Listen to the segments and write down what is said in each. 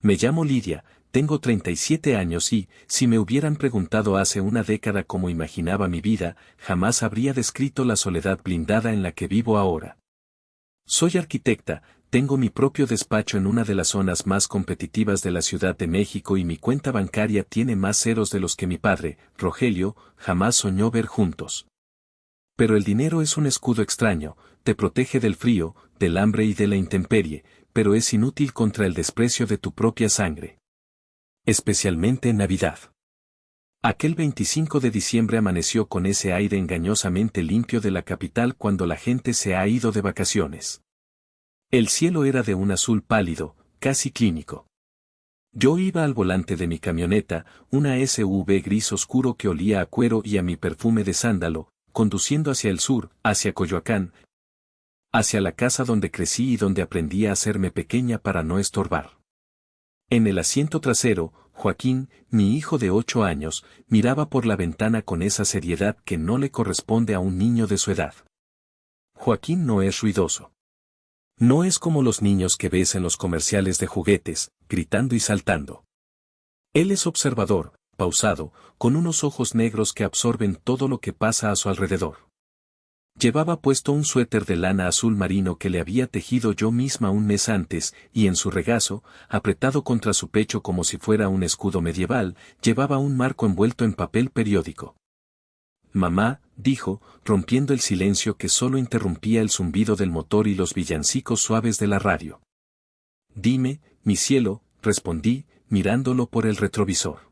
Me llamo Lidia, tengo 37 años y, si me hubieran preguntado hace una década cómo imaginaba mi vida, jamás habría descrito la soledad blindada en la que vivo ahora. Soy arquitecta, tengo mi propio despacho en una de las zonas más competitivas de la Ciudad de México y mi cuenta bancaria tiene más ceros de los que mi padre, Rogelio, jamás soñó ver juntos. Pero el dinero es un escudo extraño, te protege del frío, del hambre y de la intemperie, pero es inútil contra el desprecio de tu propia sangre. Especialmente en Navidad. Aquel 25 de diciembre amaneció con ese aire engañosamente limpio de la capital cuando la gente se ha ido de vacaciones. El cielo era de un azul pálido, casi clínico. Yo iba al volante de mi camioneta, una SUV gris oscuro que olía a cuero y a mi perfume de sándalo, conduciendo hacia el sur, hacia Coyoacán, hacia la casa donde crecí y donde aprendí a hacerme pequeña para no estorbar. En el asiento trasero, Joaquín, mi hijo de 8 años, miraba por la ventana con esa seriedad que no le corresponde a un niño de su edad. Joaquín no es ruidoso. No es como los niños que ves en los comerciales de juguetes, gritando y saltando. Él es observador, pausado, con unos ojos negros que absorben todo lo que pasa a su alrededor. Llevaba puesto un suéter de lana azul marino que le había tejido yo misma un mes antes, y en su regazo, apretado contra su pecho como si fuera un escudo medieval, llevaba un marco envuelto en papel periódico. Mamá, dijo, rompiendo el silencio que solo interrumpía el zumbido del motor y los villancicos suaves de la radio. Dime, mi cielo, respondí, mirándolo por el retrovisor.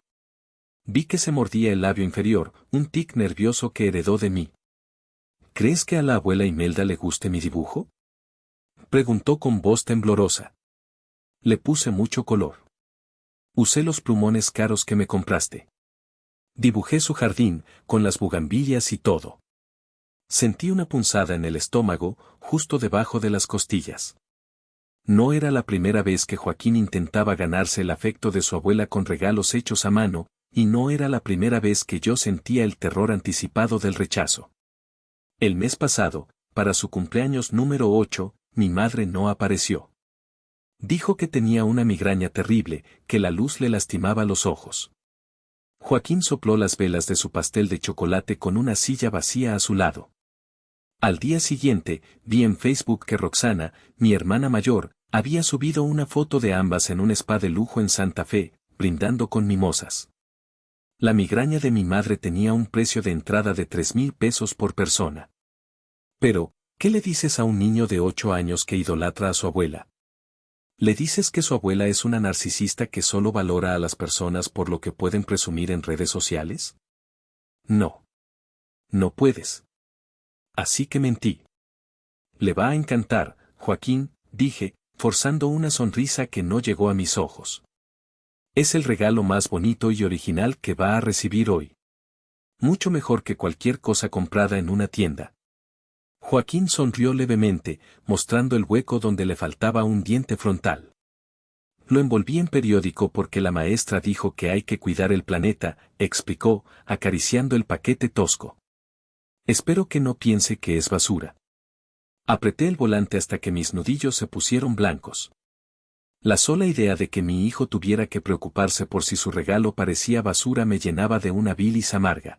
Vi que se mordía el labio inferior, un tic nervioso que heredó de mí. ¿Crees que a la abuela Imelda le guste mi dibujo? Preguntó con voz temblorosa. Le puse mucho color. Usé los plumones caros que me compraste. Dibujé su jardín, con las bugambilias y todo. Sentí una punzada en el estómago, justo debajo de las costillas. No era la primera vez que Joaquín intentaba ganarse el afecto de su abuela con regalos hechos a mano, y no era la primera vez que yo sentía el terror anticipado del rechazo. El mes pasado, para su cumpleaños número 8, mi madre no apareció. Dijo que tenía una migraña terrible, que la luz le lastimaba los ojos. Joaquín sopló las velas de su pastel de chocolate con una silla vacía a su lado. Al día siguiente, vi en Facebook que Roxana, mi hermana mayor, había subido una foto de ambas en un spa de lujo en Santa Fe, brindando con mimosas. La migraña de mi madre tenía un precio de entrada de 3,000 pesos por persona. Pero, ¿qué le dices a un niño de 8 años que idolatra a su abuela? ¿Le dices que su abuela es una narcisista que solo valora a las personas por lo que pueden presumir en redes sociales? No. No puedes. Así que mentí. Le va a encantar, Joaquín, dije, forzando una sonrisa que no llegó a mis ojos. Es el regalo más bonito y original que va a recibir hoy. Mucho mejor que cualquier cosa comprada en una tienda. Joaquín sonrió levemente, mostrando el hueco donde le faltaba un diente frontal. Lo envolví en periódico porque la maestra dijo que hay que cuidar el planeta, explicó, acariciando el paquete tosco. Espero que no piense que es basura. Apreté el volante hasta que mis nudillos se pusieron blancos. La sola idea de que mi hijo tuviera que preocuparse por si su regalo parecía basura me llenaba de una bilis amarga.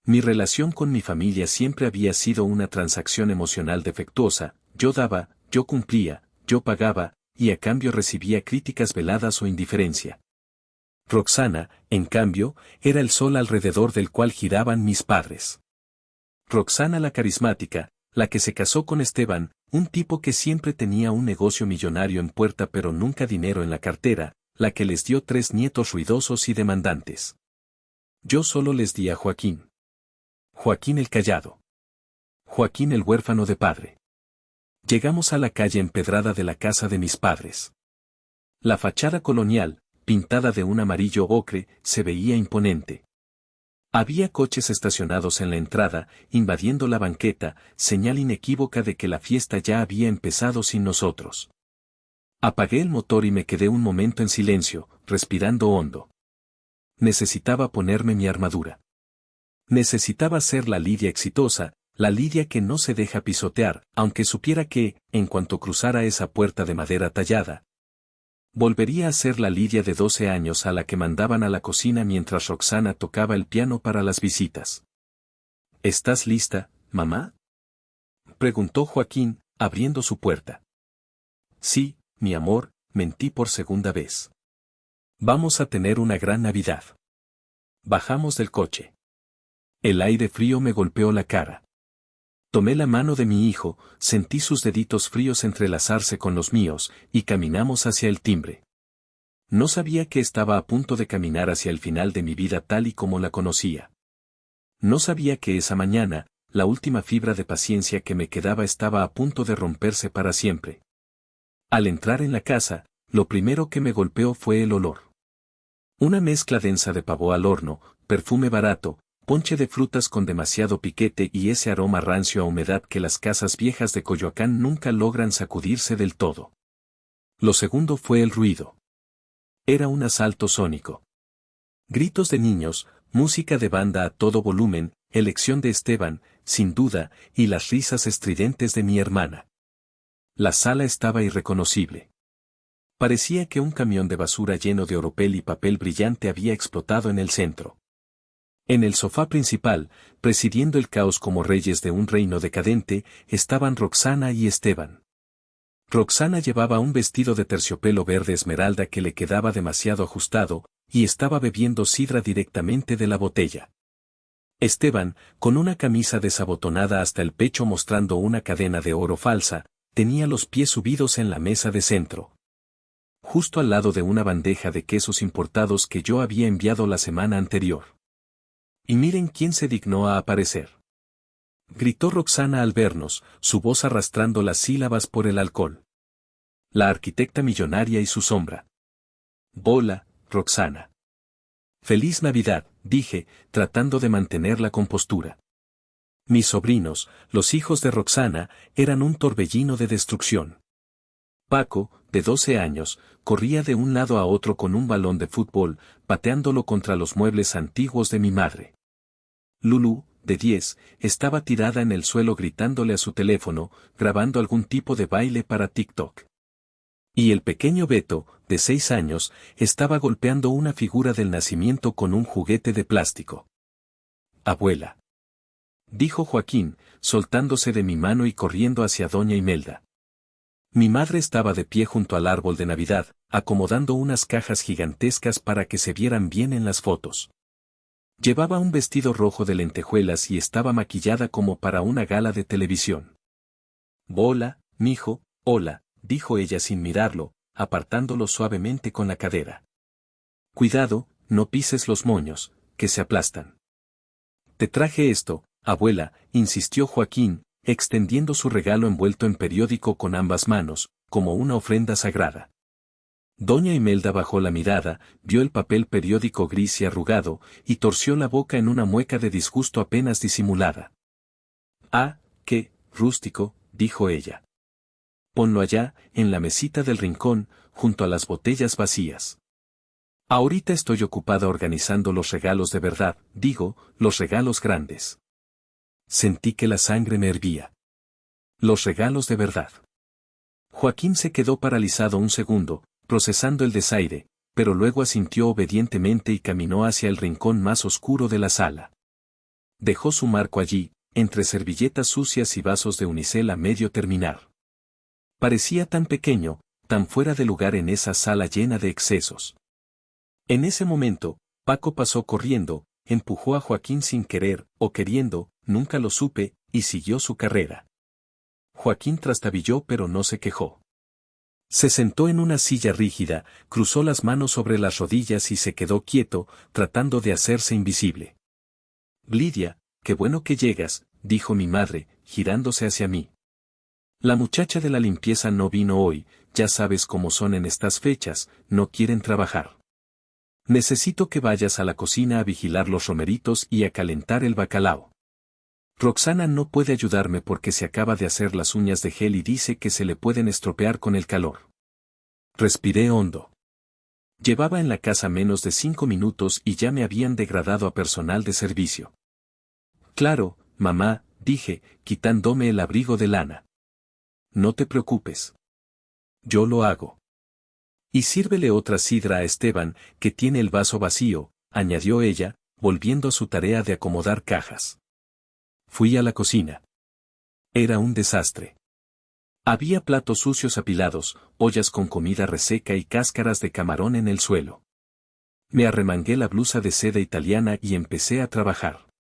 Mi relación con mi familia siempre había sido una transacción emocional defectuosa, yo daba, yo cumplía, yo pagaba, y a cambio recibía críticas veladas o indiferencia. Roxana, en cambio, era el sol alrededor del cual giraban mis padres. Roxana la carismática, la que se casó con Esteban, un tipo que siempre tenía un negocio millonario en puerta pero nunca dinero en la cartera, la que les dio 3 nietos ruidosos y demandantes. Yo solo les di a Joaquín. Joaquín el callado. Joaquín el huérfano de padre. Llegamos a la calle empedrada de la casa de mis padres. La fachada colonial, pintada de un amarillo ocre, se veía imponente. Había coches estacionados en la entrada, invadiendo la banqueta, señal inequívoca de que la fiesta ya había empezado sin nosotros. Apagué el motor y me quedé un momento en silencio, respirando hondo. Necesitaba ponerme mi armadura. Necesitaba ser la Lidia exitosa, la Lidia que no se deja pisotear, aunque supiera que, en cuanto cruzara esa puerta de madera tallada, Volvería a ser la Lidia de 12 años a la que mandaban a la cocina mientras Roxana tocaba el piano para las visitas. ¿Estás lista, mamá?, preguntó Joaquín, abriendo su puerta. Sí, mi amor, mentí por segunda vez. Vamos a tener una gran Navidad. Bajamos del coche. El aire frío me golpeó la cara. Tomé la mano de mi hijo, sentí sus deditos fríos entrelazarse con los míos, y caminamos hacia el timbre. No sabía que estaba a punto de caminar hacia el final de mi vida tal y como la conocía. No sabía que esa mañana, la última fibra de paciencia que me quedaba estaba a punto de romperse para siempre. Al entrar en la casa, lo primero que me golpeó fue el olor. Una mezcla densa de pavo al horno, perfume barato, ponche de frutas con demasiado piquete y ese aroma rancio a humedad que las casas viejas de Coyoacán nunca logran sacudirse del todo. Lo segundo fue el ruido. Era un asalto sónico. Gritos de niños, música de banda a todo volumen, elección de Esteban, sin duda, y las risas estridentes de mi hermana. La sala estaba irreconocible. Parecía que un camión de basura lleno de oropel y papel brillante había explotado en el centro. En el sofá principal, presidiendo el caos como reyes de un reino decadente, estaban Roxana y Esteban. Roxana llevaba un vestido de terciopelo verde esmeralda que le quedaba demasiado ajustado, y estaba bebiendo sidra directamente de la botella. Esteban, con una camisa desabotonada hasta el pecho mostrando una cadena de oro falsa, tenía los pies subidos en la mesa de centro. Justo al lado de una bandeja de quesos importados que yo había enviado la semana anterior. Y miren quién se dignó a aparecer. Gritó Roxana al vernos, su voz arrastrando las sílabas por el alcohol. La arquitecta millonaria y su sombra. Hola, Roxana. Feliz Navidad, dije, tratando de mantener la compostura. Mis sobrinos, los hijos de Roxana, eran un torbellino de destrucción. Paco, de 12 años, corría de un lado a otro con un balón de fútbol, pateándolo contra los muebles antiguos de mi madre. Lulú, de 10, estaba tirada en el suelo gritándole a su teléfono, grabando algún tipo de baile para TikTok. Y el pequeño Beto, de 6 años, estaba golpeando una figura del nacimiento con un juguete de plástico. Abuela, dijo Joaquín, soltándose de mi mano y corriendo hacia doña Imelda. Mi madre estaba de pie junto al árbol de Navidad, acomodando unas cajas gigantescas para que se vieran bien en las fotos. Llevaba un vestido rojo de lentejuelas y estaba maquillada como para una gala de televisión. Hola, mijo, hola, dijo ella sin mirarlo, apartándolo suavemente con la cadera. Cuidado, no pises los moños, que se aplastan. Te traje esto, abuela, insistió Joaquín, extendiendo su regalo envuelto en periódico con ambas manos, como una ofrenda sagrada. Doña Imelda bajó la mirada, vio el papel periódico gris y arrugado, y torció la boca en una mueca de disgusto apenas disimulada. Ah, qué rústico, dijo ella. Ponlo allá, en la mesita del rincón, junto a las botellas vacías. Ahorita estoy ocupada organizando los regalos de verdad, digo, los regalos grandes. Sentí que la sangre me hervía. Los regalos de verdad. Joaquín se quedó paralizado un segundo, procesando el desaire, pero luego asintió obedientemente y caminó hacia el rincón más oscuro de la sala. Dejó su marco allí, entre servilletas sucias y vasos de unicel a medio terminar. Parecía tan pequeño, tan fuera de lugar en esa sala llena de excesos. En ese momento, Paco pasó corriendo, empujó a Joaquín sin querer, o queriendo, nunca lo supe, y siguió su carrera. Joaquín trastabilló pero no se quejó. Se sentó en una silla rígida, cruzó las manos sobre las rodillas y se quedó quieto, tratando de hacerse invisible. Lidia, qué bueno que llegas, dijo mi madre, girándose hacia mí. La muchacha de la limpieza no vino hoy, ya sabes cómo son en estas fechas, no quieren trabajar. Necesito que vayas a la cocina a vigilar los romeritos y a calentar el bacalao. Roxana no puede ayudarme porque se acaba de hacer las uñas de gel y dice que se le pueden estropear con el calor. Respiré hondo. Llevaba en la casa menos de 5 minutos y ya me habían degradado a personal de servicio. Claro, mamá, dije, quitándome el abrigo de lana. No te preocupes. Yo lo hago. Y sírvele otra sidra a Esteban, que tiene el vaso vacío, añadió ella, volviendo a su tarea de acomodar cajas. Fui a la cocina. Era un desastre. Había platos sucios apilados, ollas con comida reseca y cáscaras de camarón en el suelo. Me arremangué la blusa de seda italiana y empecé a trabajar.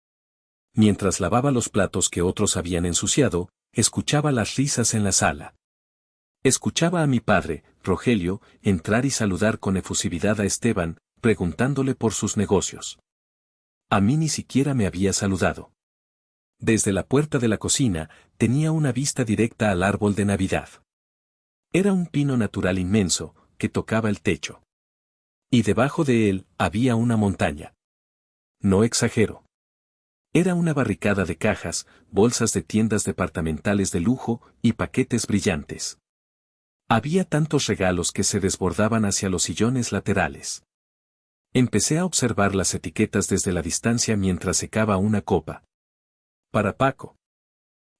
Mientras lavaba los platos que otros habían ensuciado, escuchaba las risas en la sala. Escuchaba a mi padre, Rogelio, entrar y saludar con efusividad a Esteban, preguntándole por sus negocios. A mí ni siquiera me había saludado. Desde la puerta de la cocina, tenía una vista directa al árbol de Navidad. Era un pino natural inmenso, que tocaba el techo. Y debajo de él, había una montaña. No exagero. Era una barricada de cajas, bolsas de tiendas departamentales de lujo, y paquetes brillantes. Había tantos regalos que se desbordaban hacia los sillones laterales. Empecé a observar las etiquetas desde la distancia mientras secaba una copa. Para Paco.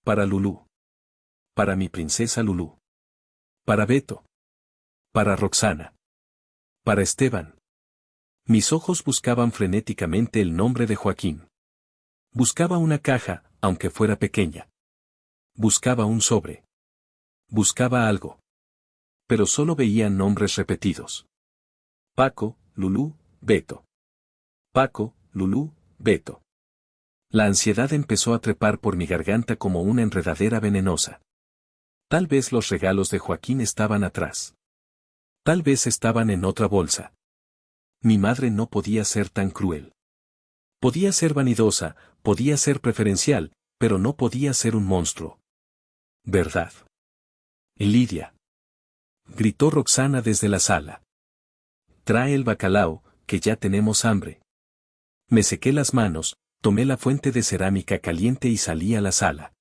Para Lulú. Para mi princesa Lulú. Para Beto. Para Roxana. Para Esteban. Mis ojos buscaban frenéticamente el nombre de Joaquín. Buscaba una caja, aunque fuera pequeña. Buscaba un sobre. Buscaba algo. Pero solo veía nombres repetidos. Paco, Lulú, Beto. Paco, Lulú, Beto. La ansiedad empezó a trepar por mi garganta como una enredadera venenosa. Tal vez los regalos de Joaquín estaban atrás. Tal vez estaban en otra bolsa. Mi madre no podía ser tan cruel. Podía ser vanidosa, podía ser preferencial, pero no podía ser un monstruo. ¿Verdad? Lidia. Gritó Roxana desde la sala. Trae el bacalao, que ya tenemos hambre. Me sequé las manos, tomé la fuente de cerámica caliente y salí a la sala.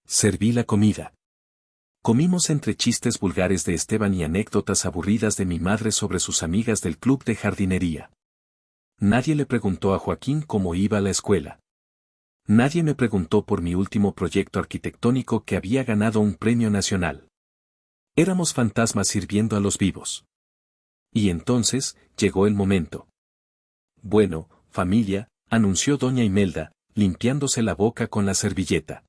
Serví la comida. Comimos entre chistes vulgares de Esteban y anécdotas aburridas de mi madre sobre sus amigas del club de jardinería. Nadie le preguntó a Joaquín cómo iba a la escuela. Nadie me preguntó por mi último proyecto arquitectónico que había ganado un premio nacional. Éramos fantasmas sirviendo a los vivos. Y entonces, llegó el momento. Bueno, familia, anunció doña Imelda, limpiándose la boca con la servilleta.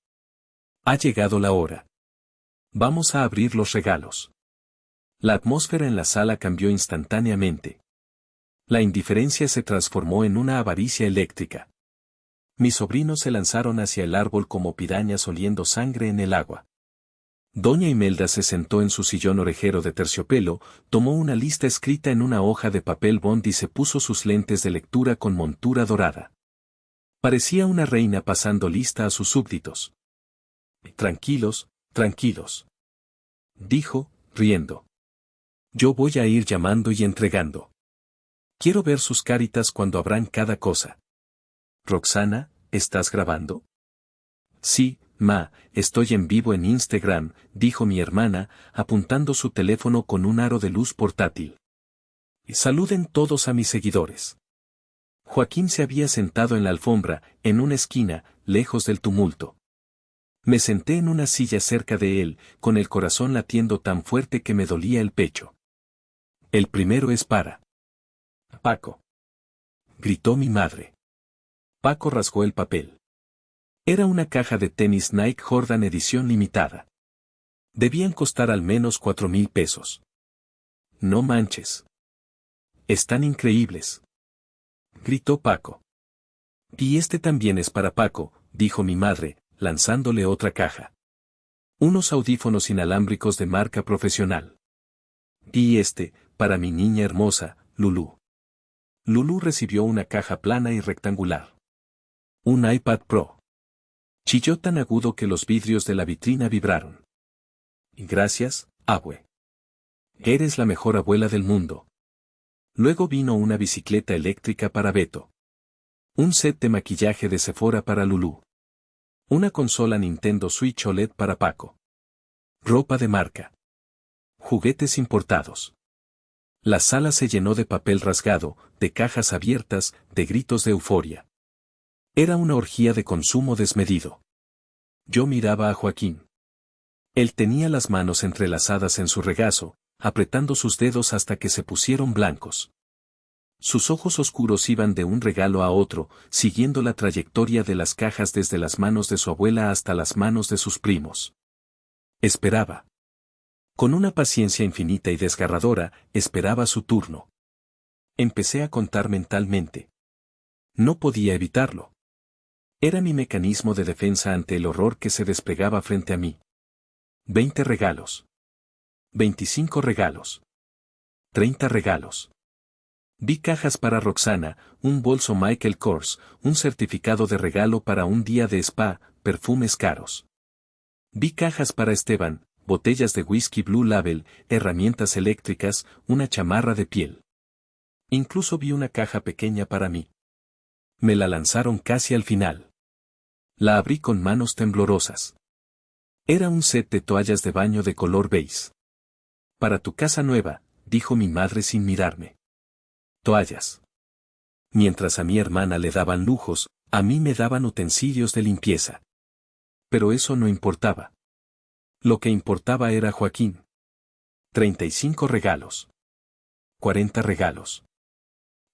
Ha llegado la hora. Vamos a abrir los regalos. La atmósfera en la sala cambió instantáneamente. La indiferencia se transformó en una avaricia eléctrica. Mis sobrinos se lanzaron hacia el árbol como pirañas oliendo sangre en el agua. Doña Imelda se sentó en su sillón orejero de terciopelo, tomó una lista escrita en una hoja de papel bond y se puso sus lentes de lectura con montura dorada. Parecía una reina pasando lista a sus súbditos. Tranquilos, tranquilos. Dijo, riendo. Yo voy a ir llamando y entregando. Quiero ver sus caritas cuando abran cada cosa. Roxana, ¿estás grabando? Sí, ma, estoy en vivo en Instagram, dijo mi hermana, apuntando su teléfono con un aro de luz portátil. Saluden todos a mis seguidores. Joaquín se había sentado en la alfombra, en una esquina, lejos del tumulto. Me senté en una silla cerca de él, con el corazón latiendo tan fuerte que me dolía el pecho. El primero es para Paco. Gritó mi madre. Paco rasgó el papel. Era una caja de tenis Nike Jordan edición limitada. Debían costar al menos 4,000 pesos. No manches. Están increíbles. Gritó Paco. Y este también es para Paco, dijo mi madre, lanzándole otra caja. Unos audífonos inalámbricos de marca profesional. Y este, para mi niña hermosa, Lulú. Lulú recibió una caja plana y rectangular. Un iPad Pro. Chilló tan agudo que los vidrios de la vitrina vibraron. Gracias, abue. Eres la mejor abuela del mundo. Luego vino una bicicleta eléctrica para Beto. Un set de maquillaje de Sephora para Lulú. Una consola Nintendo Switch OLED para Paco. Ropa de marca. Juguetes importados. La sala se llenó de papel rasgado, de cajas abiertas, de gritos de euforia. Era una orgía de consumo desmedido. Yo miraba a Joaquín. Él tenía las manos entrelazadas en su regazo, apretando sus dedos hasta que se pusieron blancos. Sus ojos oscuros iban de un regalo a otro, siguiendo la trayectoria de las cajas desde las manos de su abuela hasta las manos de sus primos. Esperaba. Con una paciencia infinita y desgarradora, esperaba su turno. Empecé a contar mentalmente. No podía evitarlo. Era mi mecanismo de defensa ante el horror que se desplegaba frente a mí. 20 regalos. 25 regalos. 30 regalos. Vi cajas para Roxana, un bolso Michael Kors, un certificado de regalo para un día de spa, perfumes caros. Vi cajas para Esteban, botellas de whisky Blue Label, herramientas eléctricas, una chamarra de piel. Incluso vi una caja pequeña para mí. Me la lanzaron casi al final. La abrí con manos temblorosas. Era un set de toallas de baño de color beige. Para tu casa nueva, dijo mi madre sin mirarme. Toallas. Mientras a mi hermana le daban lujos, a mí me daban utensilios de limpieza. Pero eso no importaba. Lo que importaba era Joaquín. 35 regalos. 40 regalos.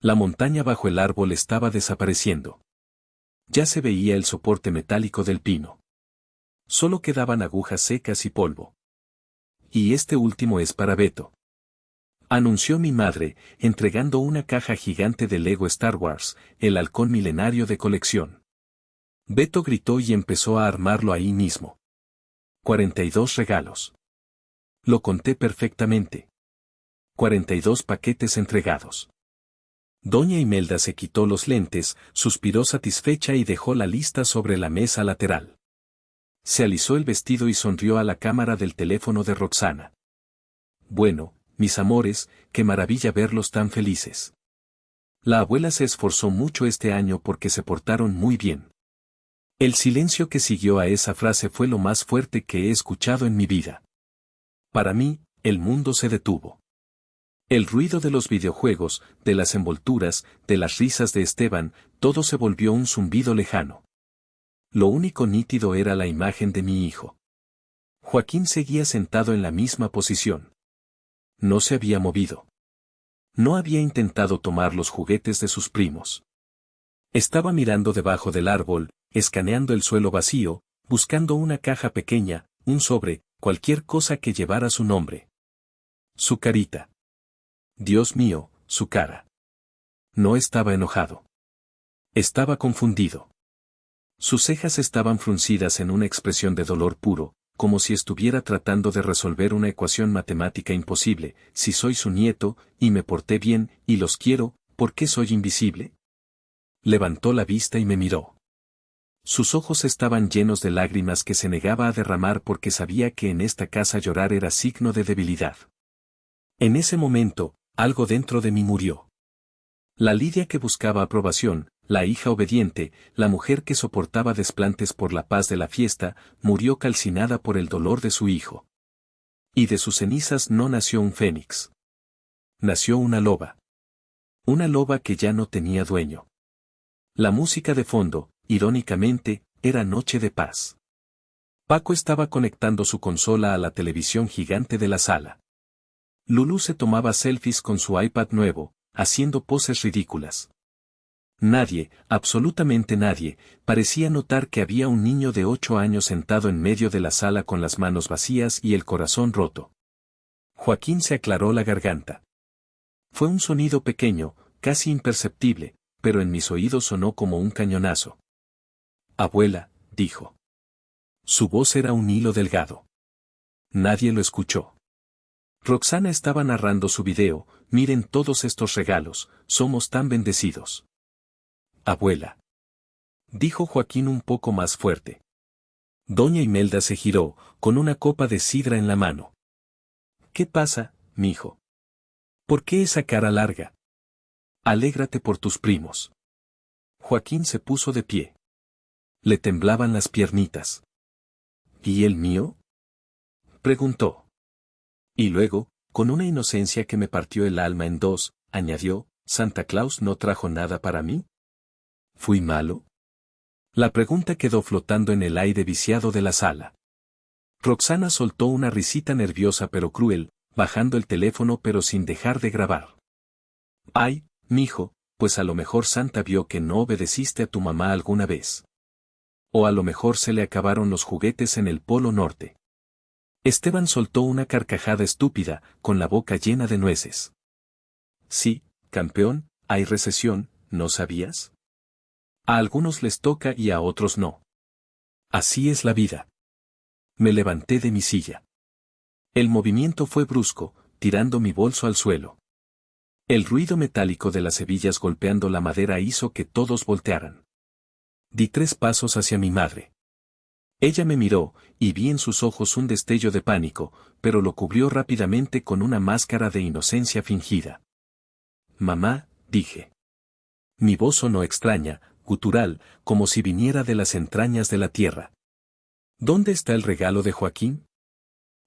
La montaña bajo el árbol estaba desapareciendo. Ya se veía el soporte metálico del pino. Solo quedaban agujas secas y polvo. Y este último es para Beto, anunció mi madre, entregando una caja gigante de Lego Star Wars, el halcón milenario de colección. Beto gritó y empezó a armarlo ahí mismo. 42 regalos. Lo conté perfectamente. 42 paquetes entregados. Doña Imelda se quitó los lentes, suspiró satisfecha y dejó la lista sobre la mesa lateral. Se alisó el vestido y sonrió a la cámara del teléfono de Roxana. Bueno, mis amores, qué maravilla verlos tan felices. La abuela se esforzó mucho este año porque se portaron muy bien. El silencio que siguió a esa frase fue lo más fuerte que he escuchado en mi vida. Para mí, el mundo se detuvo. El ruido de los videojuegos, de las envolturas, de las risas de Esteban, todo se volvió un zumbido lejano. Lo único nítido era la imagen de mi hijo. Joaquín seguía sentado en la misma posición. No se había movido. No había intentado tomar los juguetes de sus primos. Estaba mirando debajo del árbol, escaneando el suelo vacío, buscando una caja pequeña, un sobre, cualquier cosa que llevara su nombre. Su carita. Dios mío, su cara. No estaba enojado. Estaba confundido. Sus cejas estaban fruncidas en una expresión de dolor puro, como si estuviera tratando de resolver una ecuación matemática imposible. Si soy su nieto, y me porté bien, y los quiero, ¿por qué soy invisible? Levantó la vista y me miró. Sus ojos estaban llenos de lágrimas que se negaba a derramar porque sabía que en esta casa llorar era signo de debilidad. En ese momento, algo dentro de mí murió. La Lidia que buscaba aprobación, la hija obediente, la mujer que soportaba desplantes por la paz de la fiesta, murió calcinada por el dolor de su hijo. Y de sus cenizas no nació un fénix. Nació una loba. Una loba que ya no tenía dueño. La música de fondo, irónicamente, era Noche de Paz. Paco estaba conectando su consola a la televisión gigante de la sala. Lulú se tomaba selfies con su iPad nuevo, haciendo poses ridículas. Nadie, absolutamente nadie, parecía notar que había un niño de 8 años sentado en medio de la sala con las manos vacías y el corazón roto. Joaquín se aclaró la garganta. Fue un sonido pequeño, casi imperceptible, pero en mis oídos sonó como un cañonazo. Abuela, dijo. Su voz era un hilo delgado. Nadie lo escuchó. Roxana estaba narrando su video, miren todos estos regalos, somos tan bendecidos. Abuela. Dijo Joaquín un poco más fuerte. Doña Imelda se giró, con una copa de sidra en la mano. ¿Qué pasa, mijo? ¿Por qué esa cara larga? Alégrate por tus primos. Joaquín se puso de pie. Le temblaban las piernitas. ¿Y el mío? Preguntó. Y luego, con una inocencia que me partió el alma en dos, añadió, ¿Santa Claus no trajo nada para mí? ¿Fui malo? La pregunta quedó flotando en el aire viciado de la sala. Roxana soltó una risita nerviosa pero cruel, bajando el teléfono pero sin dejar de grabar. Ay, mijo, pues a lo mejor Santa vio que no obedeciste a tu mamá alguna vez. O a lo mejor se le acabaron los juguetes en el Polo Norte. Esteban soltó una carcajada estúpida, con la boca llena de nueces. Sí, campeón, hay recesión, ¿no sabías? A algunos les toca y a otros no. Así es la vida. Me levanté de mi silla. El movimiento fue brusco, tirando mi bolso al suelo. El ruido metálico de las hebillas golpeando la madera hizo que todos voltearan. Di 3 pasos hacia mi madre. Ella me miró, y vi en sus ojos un destello de pánico, pero lo cubrió rápidamente con una máscara de inocencia fingida. Mamá, dije. Mi voz sonó extraña, gutural, como si viniera de las entrañas de la tierra. ¿Dónde está el regalo de Joaquín?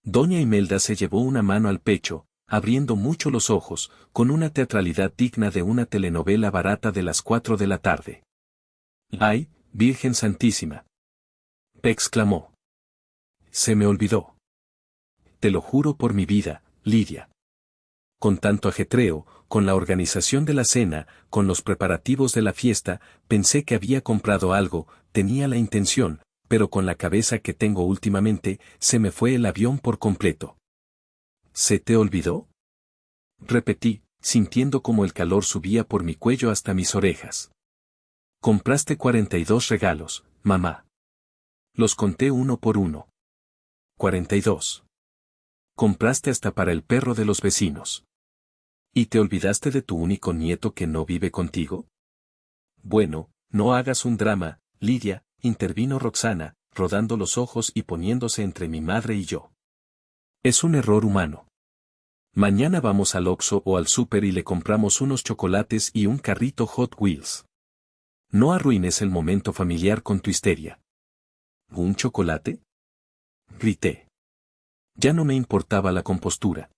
Doña Imelda se llevó una mano al pecho, abriendo mucho los ojos, con una teatralidad digna de una telenovela barata de las 4 de la tarde. ¡Ay, Virgen Santísima! Exclamó. Se me olvidó. Te lo juro por mi vida, Lidia. Con tanto ajetreo, con la organización de la cena, con los preparativos de la fiesta, pensé que había comprado algo, tenía la intención, pero con la cabeza que tengo últimamente, se me fue el avión por completo. ¿Se te olvidó? Repetí, sintiendo como el calor subía por mi cuello hasta mis orejas. Compraste 42 regalos, mamá. Los conté uno por uno. 42. Compraste hasta para el perro de los vecinos. ¿Y te olvidaste de tu único nieto que no vive contigo? Bueno, no hagas un drama, Lidia, intervino Roxana, rodando los ojos y poniéndose entre mi madre y yo. Es un error humano. Mañana vamos al Oxxo o al súper y le compramos unos chocolates y un carrito Hot Wheels. No arruines el momento familiar con tu histeria. ¿Un chocolate? Grité. Ya no me importaba la compostura.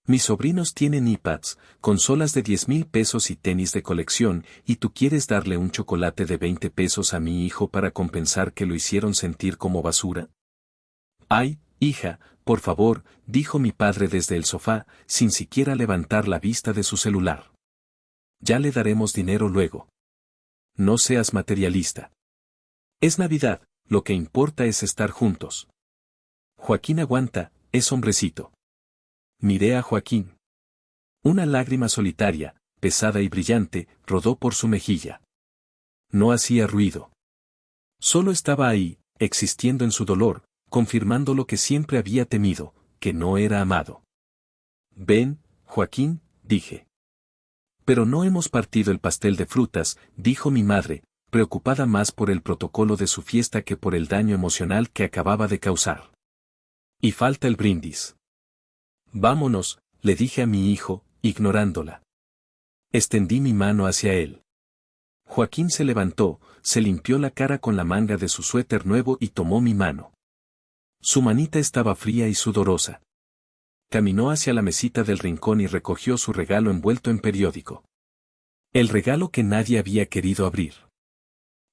Mis sobrinos tienen iPads, consolas de 10,000 pesos y tenis de colección, y tú quieres darle un chocolate de 20 pesos a mi hijo para compensar que lo hicieron sentir como basura. Ay, hija, por favor, dijo mi padre desde el sofá, sin siquiera levantar la vista de su celular. Ya le daremos dinero luego. No seas materialista. Es Navidad, lo que importa es estar juntos. Joaquín aguanta, es hombrecito. Miré a Joaquín. Una lágrima solitaria, pesada y brillante, rodó por su mejilla. No hacía ruido. Solo estaba ahí, existiendo en su dolor, confirmando lo que siempre había temido, que no era amado. Ven, Joaquín, dije. Pero no hemos partido el pastel de frutas, dijo mi madre, preocupada más por el protocolo de su fiesta que por el daño emocional que acababa de causar. Y falta el brindis. Vámonos, le dije a mi hijo, ignorándola. Extendí mi mano hacia él. Joaquín se levantó, se limpió la cara con la manga de su suéter nuevo y tomó mi mano. Su manita estaba fría y sudorosa. Caminó hacia la mesita del rincón y recogió su regalo envuelto en periódico. El regalo que nadie había querido abrir.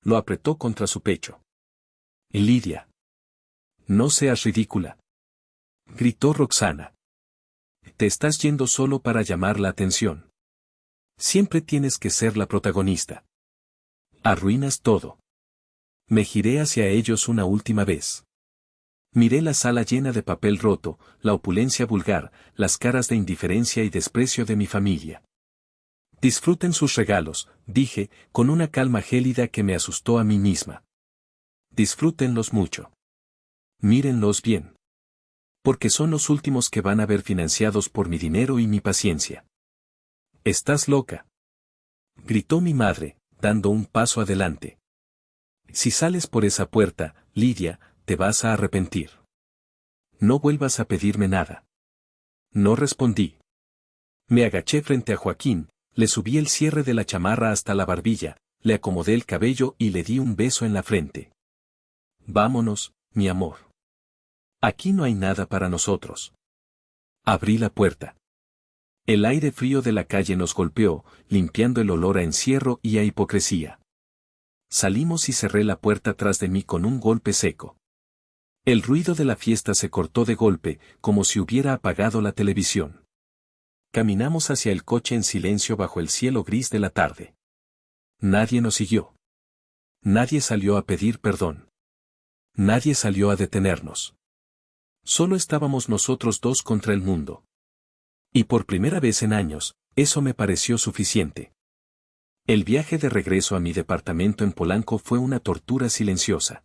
Lo apretó contra su pecho. Lidia. No seas ridícula. Gritó Roxana. Te estás yendo solo para llamar la atención. Siempre tienes que ser la protagonista. Arruinas todo. Me giré hacia ellos una última vez. Miré la sala llena de papel roto, la opulencia vulgar, las caras de indiferencia y desprecio de mi familia. Disfruten sus regalos, dije, con una calma gélida que me asustó a mí misma. Disfrútenlos mucho. Mírenlos bien. Porque son los últimos que van a ver financiados por mi dinero y mi paciencia. ¿Estás loca?, gritó mi madre, dando un paso adelante. Si sales por esa puerta, Lidia, te vas a arrepentir. No vuelvas a pedirme nada. No respondí. Me agaché frente a Joaquín, le subí el cierre de la chamarra hasta la barbilla, le acomodé el cabello y le di un beso en la frente. Vámonos, mi amor. Aquí no hay nada para nosotros. Abrí la puerta. El aire frío de la calle nos golpeó, limpiando el olor a encierro y a hipocresía. Salimos y cerré la puerta tras de mí con un golpe seco. El ruido de la fiesta se cortó de golpe, como si hubiera apagado la televisión. Caminamos hacia el coche en silencio bajo el cielo gris de la tarde. Nadie nos siguió. Nadie salió a pedir perdón. Nadie salió a detenernos. Solo estábamos nosotros dos contra el mundo. Y por primera vez en años, eso me pareció suficiente. El viaje de regreso a mi departamento en Polanco fue una tortura silenciosa.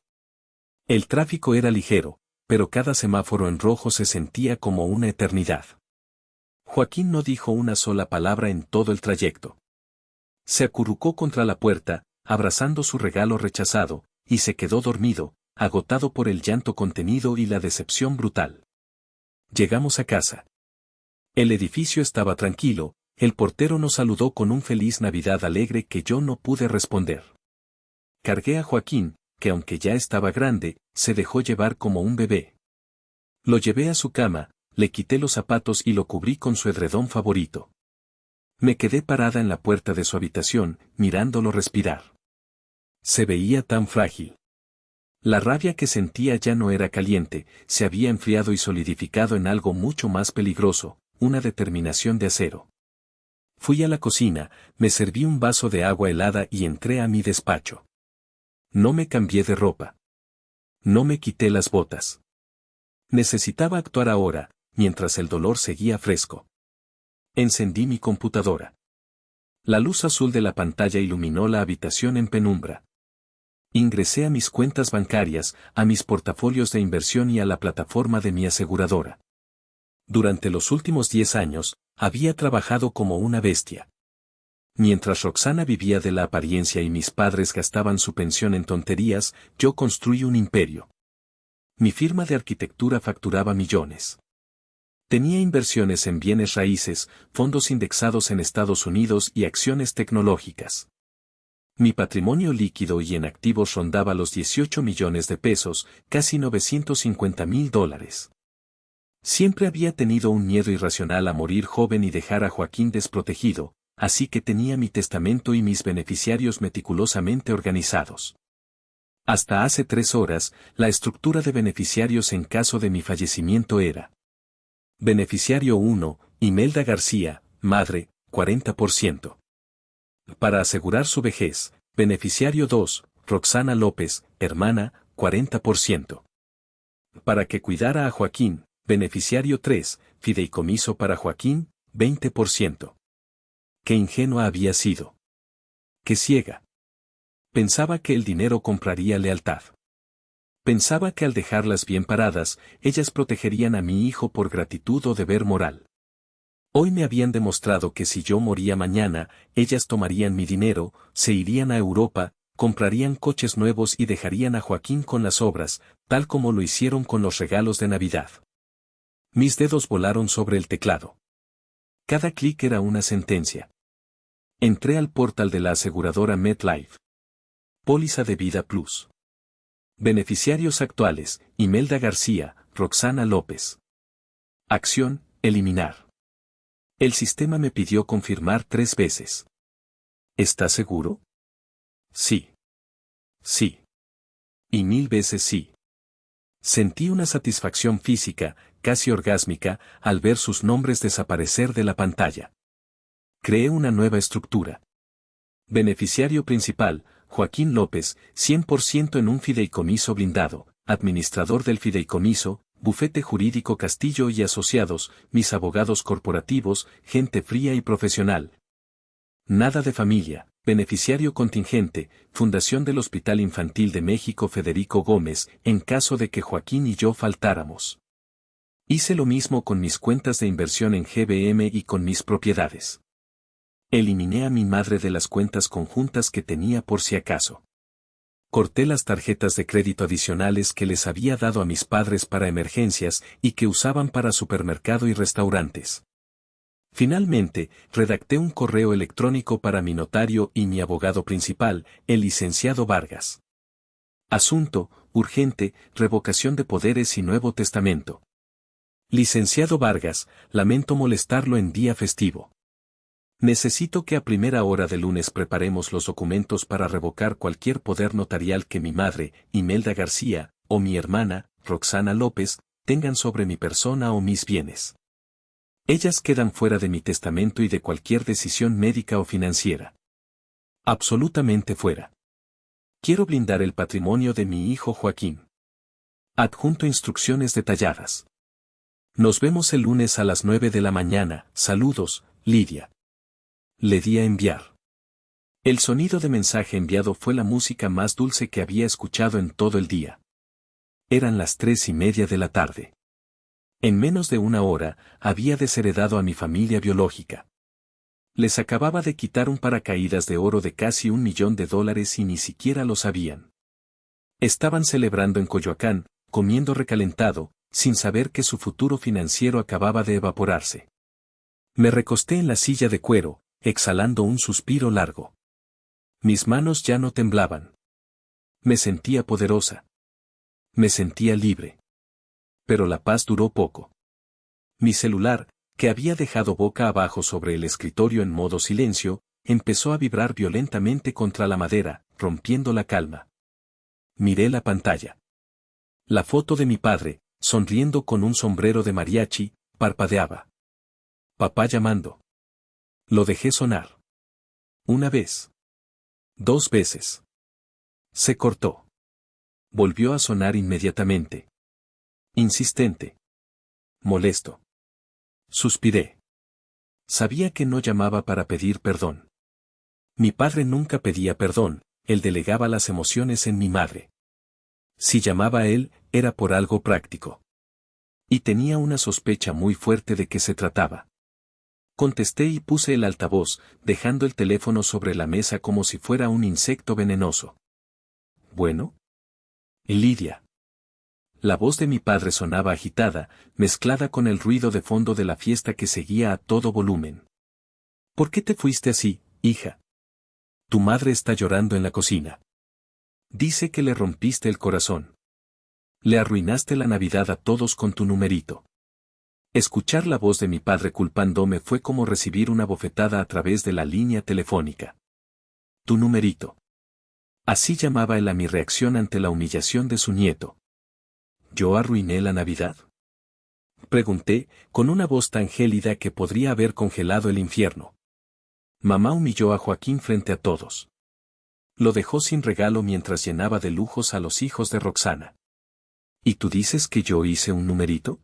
El tráfico era ligero, pero cada semáforo en rojo se sentía como una eternidad. Joaquín no dijo una sola palabra en todo el trayecto. Se acurrucó contra la puerta, abrazando su regalo rechazado, y se quedó dormido, agotado por el llanto contenido y la decepción brutal. Llegamos a casa. El edificio estaba tranquilo, el portero nos saludó con un feliz Navidad alegre que yo no pude responder. Cargué a Joaquín, que aunque ya estaba grande, se dejó llevar como un bebé. Lo llevé a su cama, le quité los zapatos y lo cubrí con su edredón favorito. Me quedé parada en la puerta de su habitación, mirándolo respirar. Se veía tan frágil. La rabia que sentía ya no era caliente, se había enfriado y solidificado en algo mucho más peligroso, una determinación de acero. Fui a la cocina, me serví un vaso de agua helada y entré a mi despacho. No me cambié de ropa. No me quité las botas. Necesitaba actuar ahora, mientras el dolor seguía fresco. Encendí mi computadora. La luz azul de la pantalla iluminó la habitación en penumbra. Ingresé a mis cuentas bancarias, a mis portafolios de inversión y a la plataforma de mi aseguradora. Durante los últimos 10 años, había trabajado como una bestia. Mientras Roxana vivía de la apariencia y mis padres gastaban su pensión en tonterías, yo construí un imperio. Mi firma de arquitectura facturaba millones. Tenía inversiones en bienes raíces, fondos indexados en Estados Unidos y acciones tecnológicas. Mi patrimonio líquido y en activos rondaba los 18 millones de pesos, casi $950,000. Siempre había tenido un miedo irracional a morir joven y dejar a Joaquín desprotegido, así que tenía mi testamento y mis beneficiarios meticulosamente organizados. Hasta hace 3 horas, la estructura de beneficiarios en caso de mi fallecimiento era: Beneficiario 1, Imelda García, madre, 40%. Para asegurar su vejez, beneficiario 2, Roxana López, hermana, 40%. Para que cuidara a Joaquín, beneficiario 3, fideicomiso para Joaquín, 20%. Qué ingenua había sido. Qué ciega. Pensaba que el dinero compraría lealtad. Pensaba que al dejarlas bien paradas, ellas protegerían a mi hijo por gratitud o deber moral. Hoy me habían demostrado que si yo moría mañana, ellas tomarían mi dinero, se irían a Europa, comprarían coches nuevos y dejarían a Joaquín con las obras, tal como lo hicieron con los regalos de Navidad. Mis dedos volaron sobre el teclado. Cada clic era una sentencia. Entré al portal de la aseguradora MetLife. Póliza de vida plus. Beneficiarios actuales, Imelda García, Roxana López. Acción, eliminar. El sistema me pidió confirmar 3 veces. ¿Estás seguro? Sí. Sí. Y 1000 veces sí. Sentí una satisfacción física, casi orgásmica, al ver sus nombres desaparecer de la pantalla. Creé una nueva estructura. Beneficiario principal, Joaquín López, 100% en un fideicomiso blindado, administrador del fideicomiso, bufete jurídico Castillo y Asociados, mis abogados corporativos, gente fría y profesional. Nada de familia, beneficiario contingente, Fundación del Hospital Infantil de México Federico Gómez, en caso de que Joaquín y yo faltáramos. Hice lo mismo con mis cuentas de inversión en GBM y con mis propiedades. Eliminé a mi madre de las cuentas conjuntas que tenía por si acaso. Corté las tarjetas de crédito adicionales que les había dado a mis padres para emergencias y que usaban para supermercado y restaurantes. Finalmente, redacté un correo electrónico para mi notario y mi abogado principal, el licenciado Vargas. Asunto, urgente, revocación de poderes y nuevo testamento. Licenciado Vargas, lamento molestarlo en día festivo. Necesito que a primera hora de lunes preparemos los documentos para revocar cualquier poder notarial que mi madre, Imelda García, o mi hermana, Roxana López, tengan sobre mi persona o mis bienes. Ellas quedan fuera de mi testamento y de cualquier decisión médica o financiera. Absolutamente fuera. Quiero blindar el patrimonio de mi hijo Joaquín. Adjunto instrucciones detalladas. Nos vemos el lunes a las 9 de la mañana. Saludos, Lidia. Le di a enviar. El sonido de mensaje enviado fue la música más dulce que había escuchado en todo el día. Eran las 3:30 de la tarde. En menos de una hora, había desheredado a mi familia biológica. Les acababa de quitar un paracaídas de oro de casi $1 millón y ni siquiera lo sabían. Estaban celebrando en Coyoacán, comiendo recalentado, sin saber que su futuro financiero acababa de evaporarse. Me recosté en la silla de cuero, exhalando un suspiro largo. Mis manos ya no temblaban. Me sentía poderosa. Me sentía libre. Pero la paz duró poco. Mi celular, que había dejado boca abajo sobre el escritorio en modo silencio, empezó a vibrar violentamente contra la madera, rompiendo la calma. Miré la pantalla. La foto de mi padre, sonriendo con un sombrero de mariachi, parpadeaba. Papá llamando. Lo dejé sonar. Una vez. 2 veces. Se cortó. Volvió a sonar inmediatamente. Insistente. Molesto. Suspiré. Sabía que no llamaba para pedir perdón. Mi padre nunca pedía perdón, él delegaba las emociones en mi madre. Si llamaba a él, era por algo práctico. Y tenía una sospecha muy fuerte de qué se trataba. Contesté y puse el altavoz, dejando el teléfono sobre la mesa como si fuera un insecto venenoso. ¿Bueno? Lidia. La voz de mi padre sonaba agitada, mezclada con el ruido de fondo de la fiesta que seguía a todo volumen. ¿Por qué te fuiste así, hija? Tu madre está llorando en la cocina. Dice que le rompiste el corazón. Le arruinaste la Navidad a todos con tu numerito. Escuchar la voz de mi padre culpándome fue como recibir una bofetada a través de la línea telefónica. Tu numerito. Así llamaba él a mi reacción ante la humillación de su nieto. ¿Yo arruiné la Navidad? Pregunté, con una voz tan gélida que podría haber congelado el infierno. Mamá humilló a Joaquín frente a todos. Lo dejó sin regalo mientras llenaba de lujos a los hijos de Roxana. ¿Y tú dices que yo hice un numerito?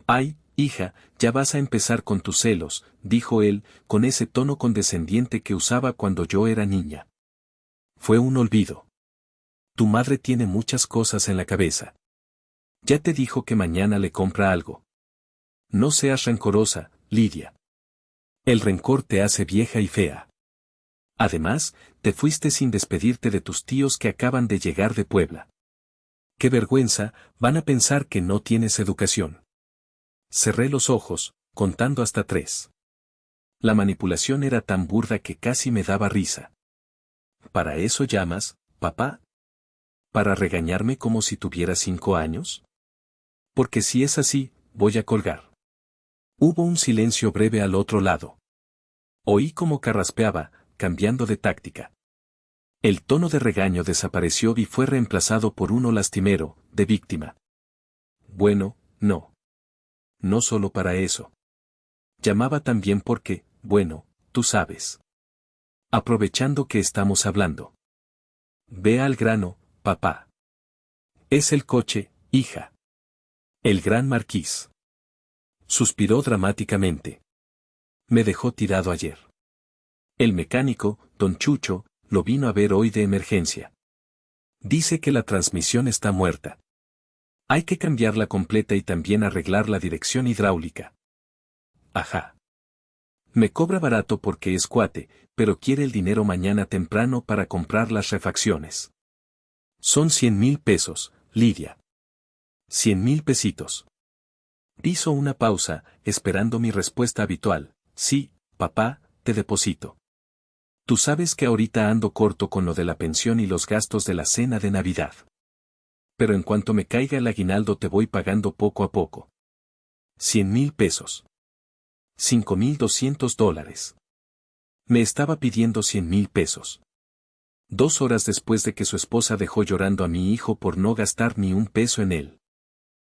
Ay, hija, ya vas a empezar con tus celos, dijo él, con ese tono condescendiente que usaba cuando yo era niña. Fue un olvido. Tu madre tiene muchas cosas en la cabeza. Ya te dijo que mañana le compra algo. No seas rencorosa, Lidia. El rencor te hace vieja y fea. Además, te fuiste sin despedirte de tus tíos que acaban de llegar de Puebla. ¡Qué vergüenza! Van a pensar que no tienes educación. Cerré los ojos, contando hasta 3. La manipulación era tan burda que casi me daba risa. ¿Para eso llamas, papá? ¿Para regañarme como si tuviera 5 años? Porque si es así, voy a colgar. Hubo un silencio breve al otro lado. Oí como carraspeaba, cambiando de táctica. El tono de regaño desapareció y fue reemplazado por uno lastimero, de víctima. Bueno, no. No solo para eso. Llamaba también porque, bueno, tú sabes. Aprovechando que estamos hablando. Ve al grano, papá. Es el coche, hija. El gran marquís. Suspiró dramáticamente. Me dejó tirado ayer. El mecánico, don Chucho, lo vino a ver hoy de emergencia. Dice que la transmisión está muerta. Hay que cambiarla completa y también arreglar la dirección hidráulica. Ajá. Me cobra barato porque es cuate, pero quiere el dinero mañana temprano para comprar las refacciones. Son 100,000 pesos, Lidia. 100,000 pesitos. Hizo una pausa, esperando mi respuesta habitual. Sí, papá, te deposito. Tú sabes que ahorita ando corto con lo de la pensión y los gastos de la cena de Navidad. Pero en cuanto me caiga el aguinaldo te voy pagando poco a poco. 100,000 pesos. $5,200. Me estaba pidiendo 100,000 pesos. 2 horas después de que su esposa dejó llorando a mi hijo por no gastar ni un peso en él.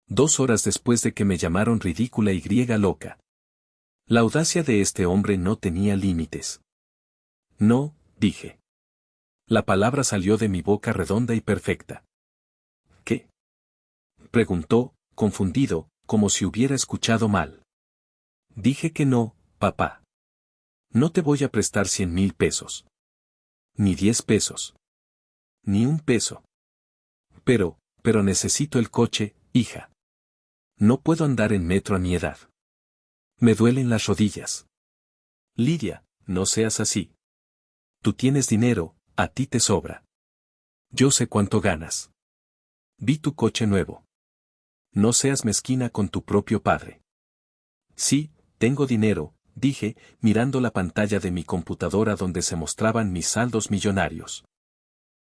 2 horas después de que me llamaron ridícula y griega loca. La audacia de este hombre no tenía límites. No, dije. La palabra salió de mi boca redonda y perfecta. ¿Qué? Preguntó, confundido, como si hubiera escuchado mal. Dije que no, papá. No te voy a prestar 100,000 pesos. Ni 10 pesos. Ni un peso. Pero necesito el coche, hija. No puedo andar en metro a mi edad. Me duelen las rodillas. Lidia, no seas así. Tú tienes dinero, a ti te sobra. Yo sé cuánto ganas. Vi tu coche nuevo. No seas mezquina con tu propio padre. Sí, tengo dinero, dije, mirando la pantalla de mi computadora donde se mostraban mis saldos millonarios.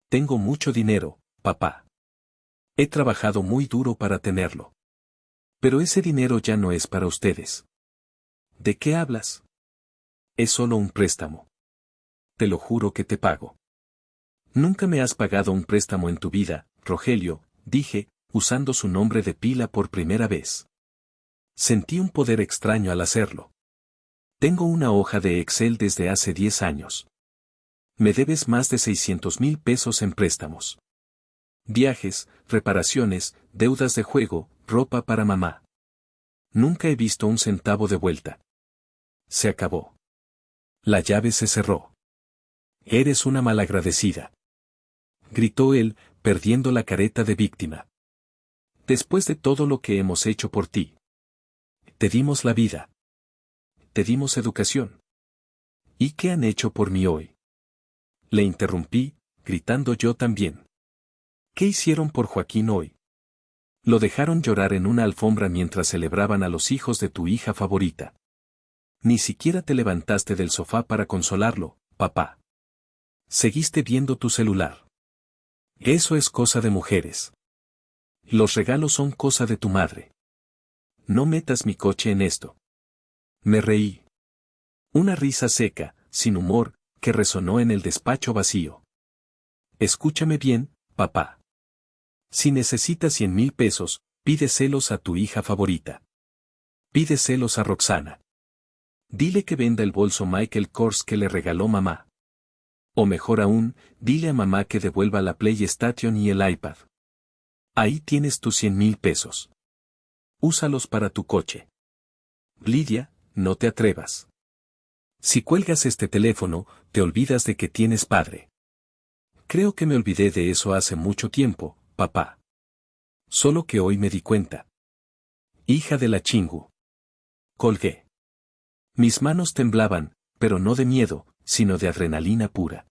Tengo mucho dinero, papá. He trabajado muy duro para tenerlo. Pero ese dinero ya no es para ustedes. ¿De qué hablas? Es solo un préstamo. Te lo juro que te pago. Nunca me has pagado un préstamo en tu vida, Rogelio, dije, usando su nombre de pila por primera vez. Sentí un poder extraño al hacerlo. Tengo una hoja de Excel desde hace 10 años. Me debes más de 600,000 pesos en préstamos. Viajes, reparaciones, deudas de juego, ropa para mamá. Nunca he visto un centavo de vuelta. Se acabó. La llave se cerró. Eres una malagradecida. Gritó él, perdiendo la careta de víctima. Después de todo lo que hemos hecho por ti. Te dimos la vida. Te dimos educación. ¿Y qué han hecho por mí hoy? Le interrumpí, gritando yo también. ¿Qué hicieron por Joaquín hoy? Lo dejaron llorar en una alfombra mientras celebraban a los hijos de tu hija favorita. Ni siquiera te levantaste del sofá para consolarlo, papá. Seguiste viendo tu celular. Eso es cosa de mujeres. Los regalos son cosa de tu madre. No metas mi coche en esto. Me reí. Una risa seca, sin humor, que resonó en el despacho vacío. Escúchame bien, papá. Si necesitas 100,000 pesos, pídeselos a tu hija favorita. Pídeselos a Roxana. Dile que venda el bolso Michael Kors que le regaló mamá. O mejor aún, dile a mamá que devuelva la PlayStation y el iPad. Ahí tienes tus 100,000 pesos. Úsalos para tu coche. Lidia, no te atrevas. Si cuelgas este teléfono, te olvidas de que tienes padre. Creo que me olvidé de eso hace mucho tiempo, papá. Solo que hoy me di cuenta. Hija de la chingu. Colgué. Mis manos temblaban, pero no de miedo, sino de adrenalina pura.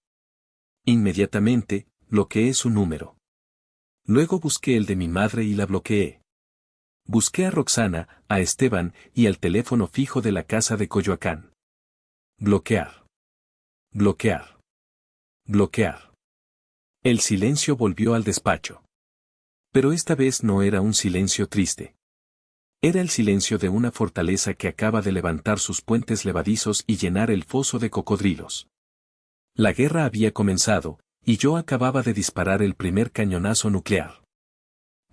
Inmediatamente, bloqueé su número. Luego busqué el de mi madre y la bloqueé. Busqué a Roxana, a Esteban y al teléfono fijo de la casa de Coyoacán. Bloquear. Bloquear. Bloquear. El silencio volvió al despacho. Pero esta vez no era un silencio triste. Era el silencio de una fortaleza que acaba de levantar sus puentes levadizos y llenar el foso de cocodrilos. La guerra había comenzado, y yo acababa de disparar el primer cañonazo nuclear.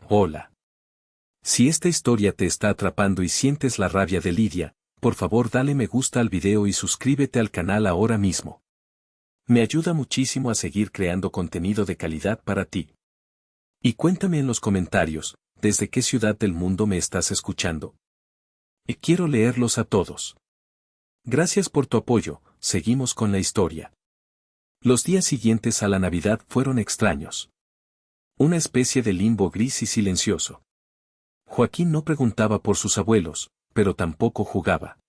Hola. Si esta historia te está atrapando y sientes la rabia de Lidia, por favor dale me gusta al video y suscríbete al canal ahora mismo. Me ayuda muchísimo a seguir creando contenido de calidad para ti. Y cuéntame en los comentarios, ¿desde qué ciudad del mundo me estás escuchando? Y quiero leerlos a todos. Gracias por tu apoyo, seguimos con la historia. Los días siguientes a la Navidad fueron extraños. Una especie de limbo gris y silencioso. Joaquín no preguntaba por sus abuelos, pero tampoco jugaba.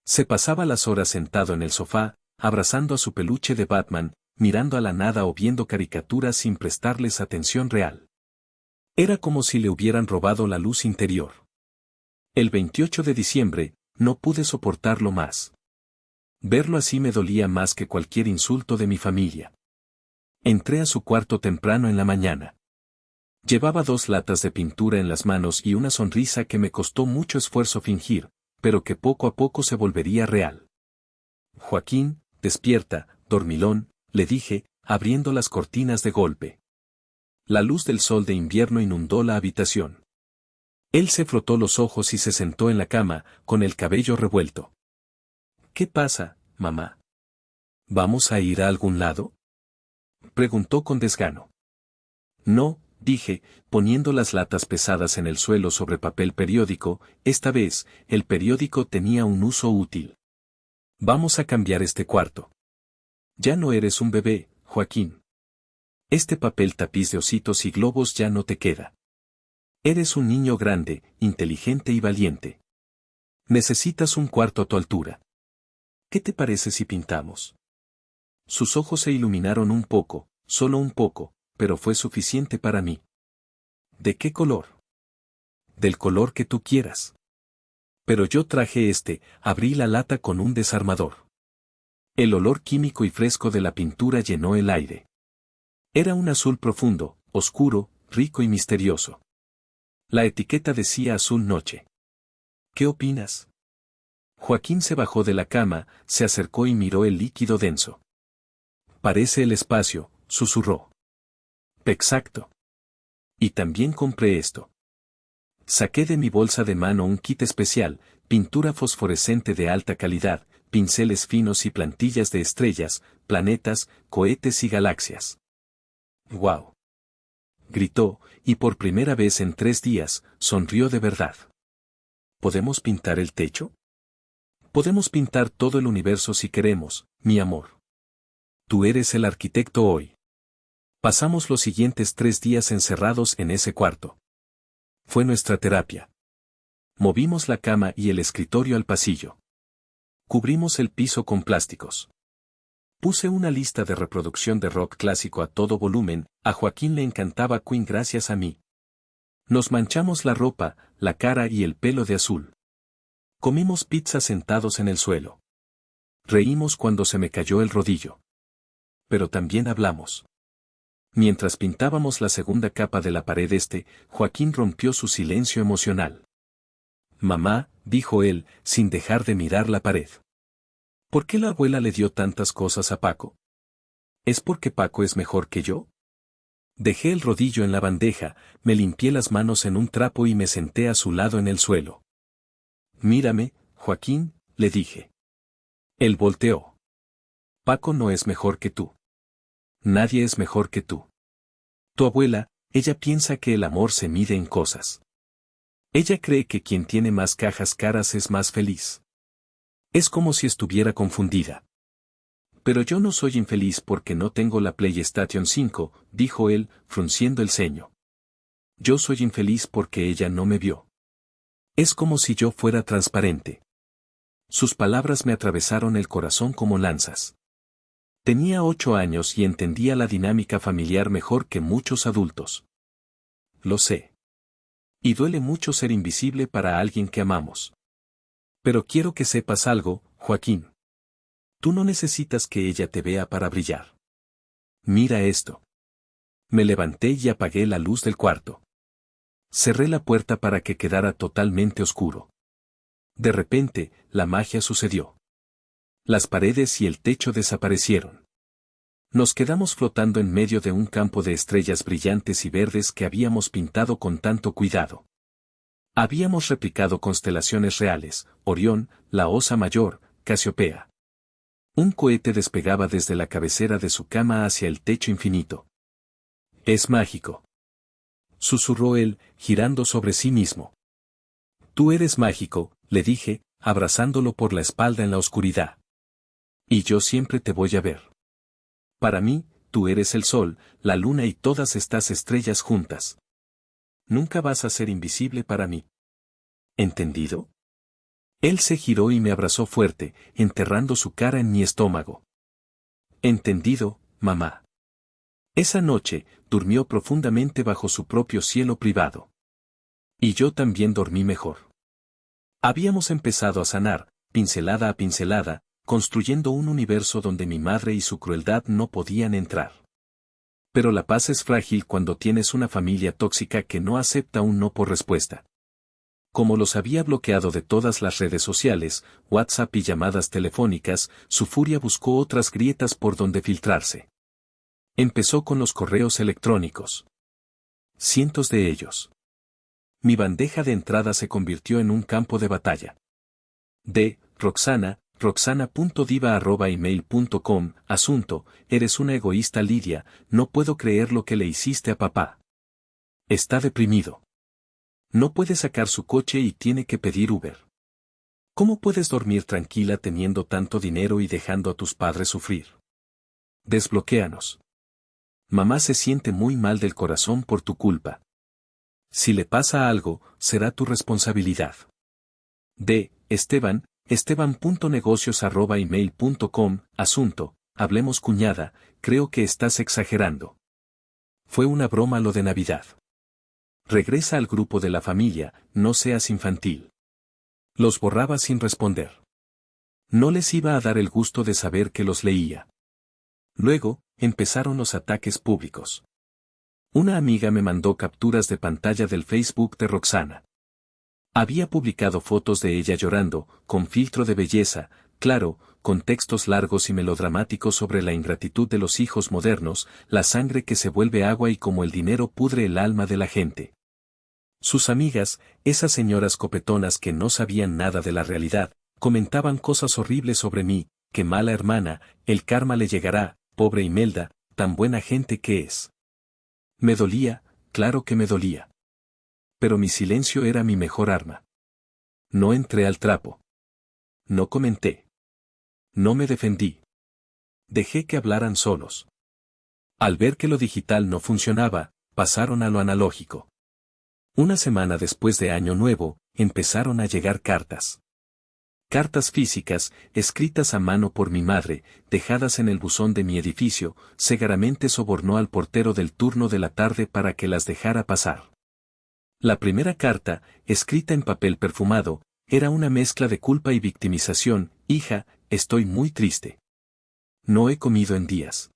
Se pasaba las horas sentado en el sofá, abrazando a su peluche de Batman, mirando a la nada o viendo caricaturas sin prestarles atención real. Era como si le hubieran robado la luz interior. El 28 de diciembre, no pude soportarlo más. Verlo así me dolía más que cualquier insulto de mi familia. Entré a su cuarto temprano en la mañana. Llevaba 2 latas de pintura en las manos y una sonrisa que me costó mucho esfuerzo fingir, pero que poco a poco se volvería real. Joaquín, despierta, dormilón, le dije, abriendo las cortinas de golpe. La luz del sol de invierno inundó la habitación. Él se frotó los ojos y se sentó en la cama, con el cabello revuelto. ¿Qué pasa, mamá? ¿Vamos a ir a algún lado? Preguntó con desgano. No, dije, poniendo las latas pesadas en el suelo sobre papel periódico, esta vez, el periódico tenía un uso útil. Vamos a cambiar este cuarto. Ya no eres un bebé, Joaquín. Este papel tapiz de ositos y globos ya no te queda. Eres un niño grande, inteligente y valiente. Necesitas un cuarto a tu altura. ¿Qué te parece si pintamos? Sus ojos se iluminaron un poco, solo un poco, pero fue suficiente para mí. ¿De qué color? Del color que tú quieras. Pero yo traje abrí la lata con un desarmador. El olor químico y fresco de la pintura llenó el aire. Era un azul profundo, oscuro, rico y misterioso. La etiqueta decía azul noche. ¿Qué opinas? Joaquín se bajó de la cama, se acercó y miró el líquido denso. Parece el espacio, susurró. Exacto. Y también compré esto. Saqué de mi bolsa de mano un kit especial, pintura fosforescente de alta calidad, pinceles finos y plantillas de estrellas, planetas, cohetes y galaxias. ¡Guau! Gritó, y por primera vez en 3 días, sonrió de verdad. ¿Podemos pintar el techo? Podemos pintar todo el universo si queremos, mi amor. Tú eres el arquitecto hoy. Pasamos los siguientes 3 días encerrados en ese cuarto. Fue nuestra terapia. Movimos la cama y el escritorio al pasillo. Cubrimos el piso con plásticos. Puse una lista de reproducción de rock clásico a todo volumen, a Joaquín le encantaba Queen gracias a mí. Nos manchamos la ropa, la cara y el pelo de azul. Comimos pizza sentados en el suelo. Reímos cuando se me cayó el rodillo. Pero también hablamos. Mientras pintábamos la segunda capa de la pared Joaquín rompió su silencio emocional. Mamá, dijo él, sin dejar de mirar la pared. ¿Por qué la abuela le dio tantas cosas a Paco? ¿Es porque Paco es mejor que yo? Dejé el rodillo en la bandeja, me limpié las manos en un trapo y me senté a su lado en el suelo. Mírame, Joaquín, le dije. Él volteó. Paco no es mejor que tú. Nadie es mejor que tú. Tu abuela, ella piensa que el amor se mide en cosas. Ella cree que quien tiene más cajas caras es más feliz. Es como si estuviera confundida. Pero yo no soy infeliz porque no tengo la PlayStation 5, dijo él, frunciendo el ceño. Yo soy infeliz porque ella no me vio. Es como si yo fuera transparente. Sus palabras me atravesaron el corazón como lanzas. Tenía 8 años y entendía la dinámica familiar mejor que muchos adultos. Lo sé. Y duele mucho ser invisible para alguien que amamos. Pero quiero que sepas algo, Joaquín. Tú no necesitas que ella te vea para brillar. Mira esto. Me levanté y apagué la luz del cuarto. Cerré la puerta para que quedara totalmente oscuro. De repente, la magia sucedió. Las paredes y el techo desaparecieron. Nos quedamos flotando en medio de un campo de estrellas brillantes y verdes que habíamos pintado con tanto cuidado. Habíamos replicado constelaciones reales, Orión, la Osa Mayor, Casiopea. Un cohete despegaba desde la cabecera de su cama hacia el techo infinito. Es mágico. Susurró él, girando sobre sí mismo. Tú eres mágico, le dije, abrazándolo por la espalda en la oscuridad. Y yo siempre te voy a ver. Para mí, tú eres el sol, la luna y todas estas estrellas juntas. Nunca vas a ser invisible para mí. ¿Entendido? Él se giró y me abrazó fuerte, enterrando su cara en mi estómago. Entendido, mamá. Esa noche, durmió profundamente bajo su propio cielo privado. Y yo también dormí mejor. Habíamos empezado a sanar, pincelada a pincelada, construyendo un universo donde mi madre y su crueldad no podían entrar. Pero la paz es frágil cuando tienes una familia tóxica que no acepta un no por respuesta. Como los había bloqueado de todas las redes sociales, WhatsApp y llamadas telefónicas, su furia buscó otras grietas por donde filtrarse. Empezó con los correos electrónicos. Cientos de ellos. Mi bandeja de entrada se convirtió en un campo de batalla. De Roxana, roxana.diva@email.com, asunto, eres una egoísta Lidia, no puedo creer lo que le hiciste a papá. Está deprimido. No puede sacar su coche y tiene que pedir Uber. ¿Cómo puedes dormir tranquila teniendo tanto dinero y dejando a tus padres sufrir? Desbloquéanos. Mamá se siente muy mal del corazón por tu culpa. Si le pasa algo, será tu responsabilidad. De Esteban, esteban.negocios@email.com, asunto, hablemos cuñada, creo que estás exagerando. Fue una broma lo de Navidad. Regresa al grupo de la familia, no seas infantil. Los borraba sin responder. No les iba a dar el gusto de saber que los leía. Luego, empezaron los ataques públicos. Una amiga me mandó capturas de pantalla del Facebook de Roxana. Había publicado fotos de ella llorando, con filtro de belleza, claro, con textos largos y melodramáticos sobre la ingratitud de los hijos modernos, la sangre que se vuelve agua y cómo el dinero pudre el alma de la gente. Sus amigas, esas señoras copetonas que no sabían nada de la realidad, comentaban cosas horribles sobre mí, qué mala hermana, el karma le llegará, pobre Imelda, tan buena gente que es. Me dolía, claro que me dolía. Pero mi silencio era mi mejor arma. No entré al trapo. No comenté. No me defendí. Dejé que hablaran solos. Al ver que lo digital no funcionaba, pasaron a lo analógico. Una semana después de Año Nuevo, empezaron a llegar cartas. Cartas físicas, escritas a mano por mi madre, dejadas en el buzón de mi edificio, segaramente sobornó al portero del turno de la tarde para que las dejara pasar. La primera carta, escrita en papel perfumado, era una mezcla de culpa y victimización. Hija, estoy muy triste. No he comido en días.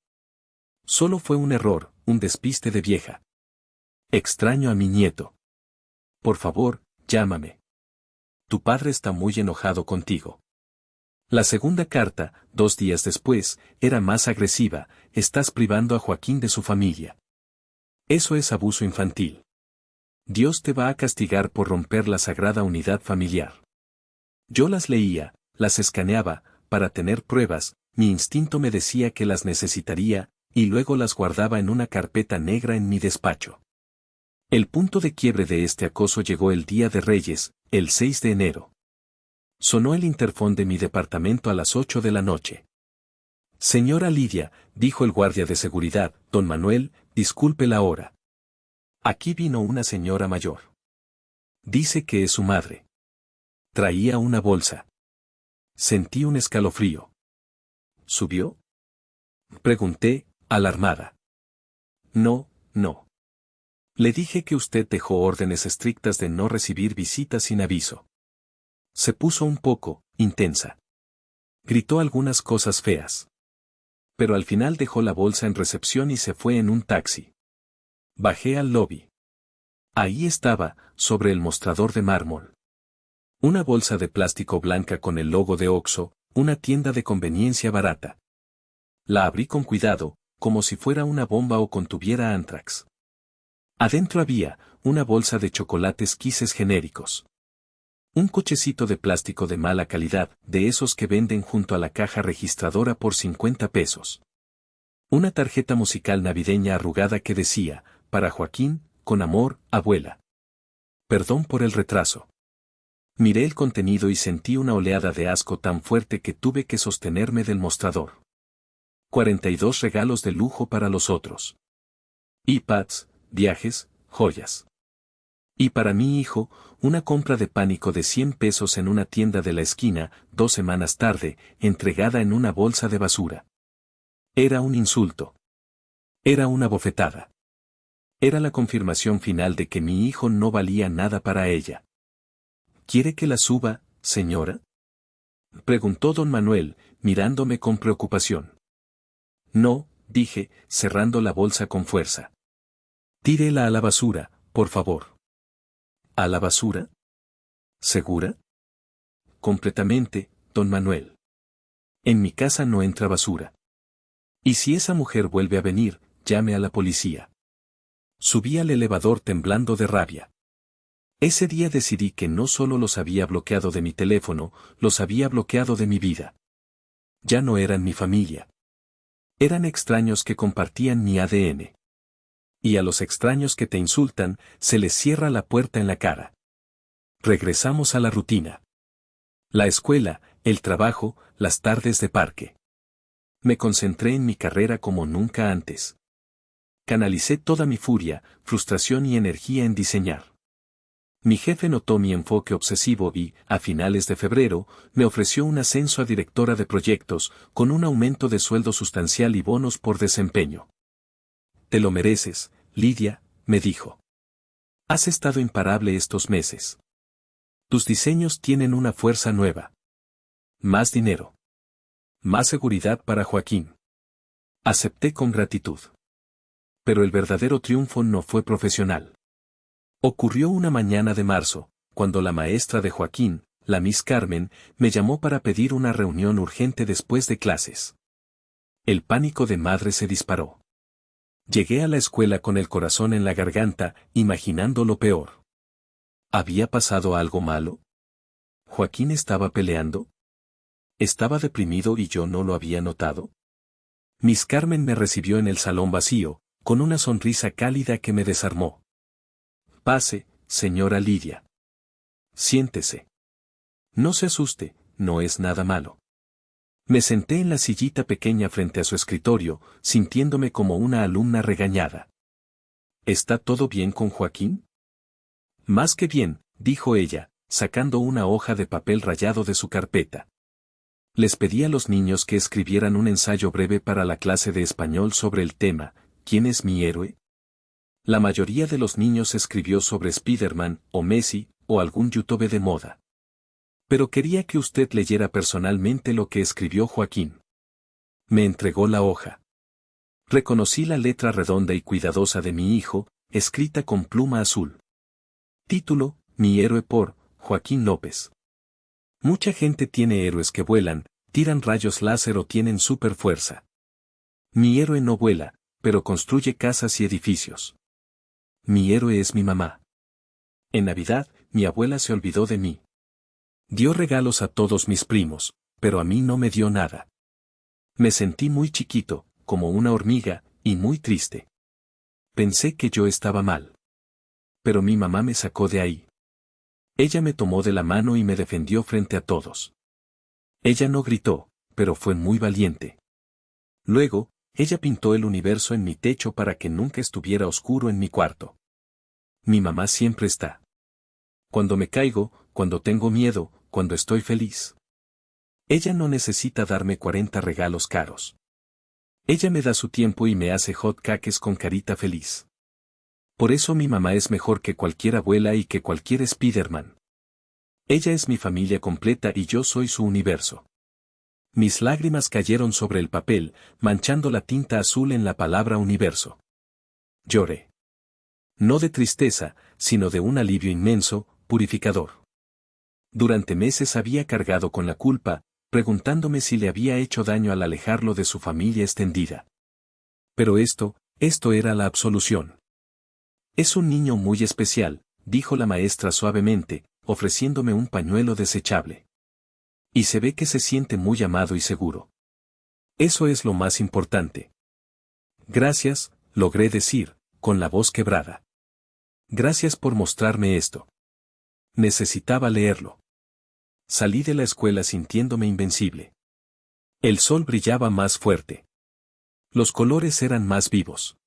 Solo fue un error, un despiste de vieja. Extraño a mi nieto. Por favor, llámame. Tu padre está muy enojado contigo. La segunda carta, 2 días después, era más agresiva. Estás privando a Joaquín de su familia. Eso es abuso infantil. Dios te va a castigar por romper la sagrada unidad familiar. Yo las leía, las escaneaba, para tener pruebas, mi instinto me decía que las necesitaría, y luego las guardaba en una carpeta negra en mi despacho. El punto de quiebre de este acoso llegó el día de Reyes, el 6 de enero. Sonó el interfón de mi departamento a las 8 de la noche. Señora Lidia, dijo el guardia de seguridad, don Manuel, disculpe la hora. Aquí vino una señora mayor. Dice que es su madre. Traía una bolsa. Sentí un escalofrío. ¿Subió? Pregunté, alarmada. No, no. Le dije que usted dejó órdenes estrictas de no recibir visitas sin aviso. Se puso un poco intensa. Gritó algunas cosas feas. Pero al final dejó la bolsa en recepción y se fue en un taxi. Bajé al lobby. Ahí estaba, sobre el mostrador de mármol. Una bolsa de plástico blanca con el logo de Oxxo, una tienda de conveniencia barata. La abrí con cuidado, como si fuera una bomba o contuviera ántrax. Adentro había una bolsa de chocolates Kisses genéricos. Un cochecito de plástico de mala calidad, de esos que venden junto a la caja registradora por 50 pesos. Una tarjeta musical navideña arrugada que decía, para Joaquín, con amor, abuela. Perdón por el retraso. Miré el contenido y sentí una oleada de asco tan fuerte que tuve que sostenerme del mostrador. 42 regalos de lujo para los otros. iPads, viajes, joyas. Y para mi hijo, una compra de pánico de 100 pesos en una tienda de la esquina, 2 semanas tarde, entregada en una bolsa de basura. Era un insulto. Era una bofetada. Era la confirmación final de que mi hijo no valía nada para ella. ¿Quiere que la suba, señora? Preguntó don Manuel, mirándome con preocupación. No, dije, cerrando la bolsa con fuerza. Tírela a la basura, por favor. ¿A la basura? ¿Segura? Completamente, don Manuel. En mi casa no entra basura. Y si esa mujer vuelve a venir, llame a la policía. Subí al elevador temblando de rabia. Ese día decidí que no solo los había bloqueado de mi teléfono, los había bloqueado de mi vida. Ya no eran mi familia. Eran extraños que compartían mi ADN. Y a los extraños que te insultan, se les cierra la puerta en la cara. Regresamos a la rutina. La escuela, el trabajo, las tardes de parque. Me concentré en mi carrera como nunca antes. Canalicé toda mi furia, frustración y energía en diseñar. Mi jefe notó mi enfoque obsesivo y, a finales de febrero, me ofreció un ascenso a directora de proyectos, con un aumento de sueldo sustancial y bonos por desempeño. Te lo mereces, Lidia, me dijo. Has estado imparable estos meses. Tus diseños tienen una fuerza nueva. Más dinero. Más seguridad para Joaquín. Acepté con gratitud. Pero el verdadero triunfo no fue profesional. Ocurrió una mañana de marzo, cuando la maestra de Joaquín, la Miss Carmen, me llamó para pedir una reunión urgente después de clases. El pánico de madre se disparó. Llegué a la escuela con el corazón en la garganta, imaginando lo peor. ¿Había pasado algo malo? ¿Joaquín estaba peleando? ¿Estaba deprimido y yo no lo había notado? Miss Carmen me recibió en el salón vacío, con una sonrisa cálida que me desarmó. Pase, señora Lidia. Siéntese. No se asuste, no es nada malo. Me senté en la sillita pequeña frente a su escritorio, sintiéndome como una alumna regañada. ¿Está todo bien con Joaquín? Más que bien, dijo ella, sacando una hoja de papel rayado de su carpeta. Les pedí a los niños que escribieran un ensayo breve para la clase de español sobre el tema, ¿quién es mi héroe? La mayoría de los niños escribió sobre Spiderman, o Messi, o algún YouTube de moda. Pero quería que usted leyera personalmente lo que escribió Joaquín. Me entregó la hoja. Reconocí la letra redonda y cuidadosa de mi hijo, escrita con pluma azul. Título, Mi héroe por Joaquín López. Mucha gente tiene héroes que vuelan, tiran rayos láser o tienen superfuerza. Mi héroe no vuela, pero construye casas y edificios. Mi héroe es mi mamá. En Navidad, mi abuela se olvidó de mí. Dio regalos a todos mis primos, pero a mí no me dio nada. Me sentí muy chiquito, como una hormiga, y muy triste. Pensé que yo estaba mal. Pero mi mamá me sacó de ahí. Ella me tomó de la mano y me defendió frente a todos. Ella no gritó, pero fue muy valiente. Luego, ella pintó el universo en mi techo para que nunca estuviera oscuro en mi cuarto. Mi mamá siempre está. Cuando me caigo, cuando tengo miedo, cuando estoy feliz. Ella no necesita darme 40 regalos caros. Ella me da su tiempo y me hace hot cakes con carita feliz. Por eso mi mamá es mejor que cualquier abuela y que cualquier Spiderman. Ella es mi familia completa y yo soy su universo. Mis lágrimas cayeron sobre el papel, manchando la tinta azul en la palabra universo. Lloré. No de tristeza, sino de un alivio inmenso, purificador. Durante meses había cargado con la culpa, preguntándome si le había hecho daño al alejarlo de su familia extendida. Pero esto era la absolución. Es un niño muy especial, dijo la maestra suavemente, ofreciéndome un pañuelo desechable. Y se ve que se siente muy amado y seguro. Eso es lo más importante. Gracias, logré decir, con la voz quebrada. Gracias por mostrarme esto. Necesitaba leerlo. Salí de la escuela sintiéndome invencible. El sol brillaba más fuerte. Los colores eran más vivos.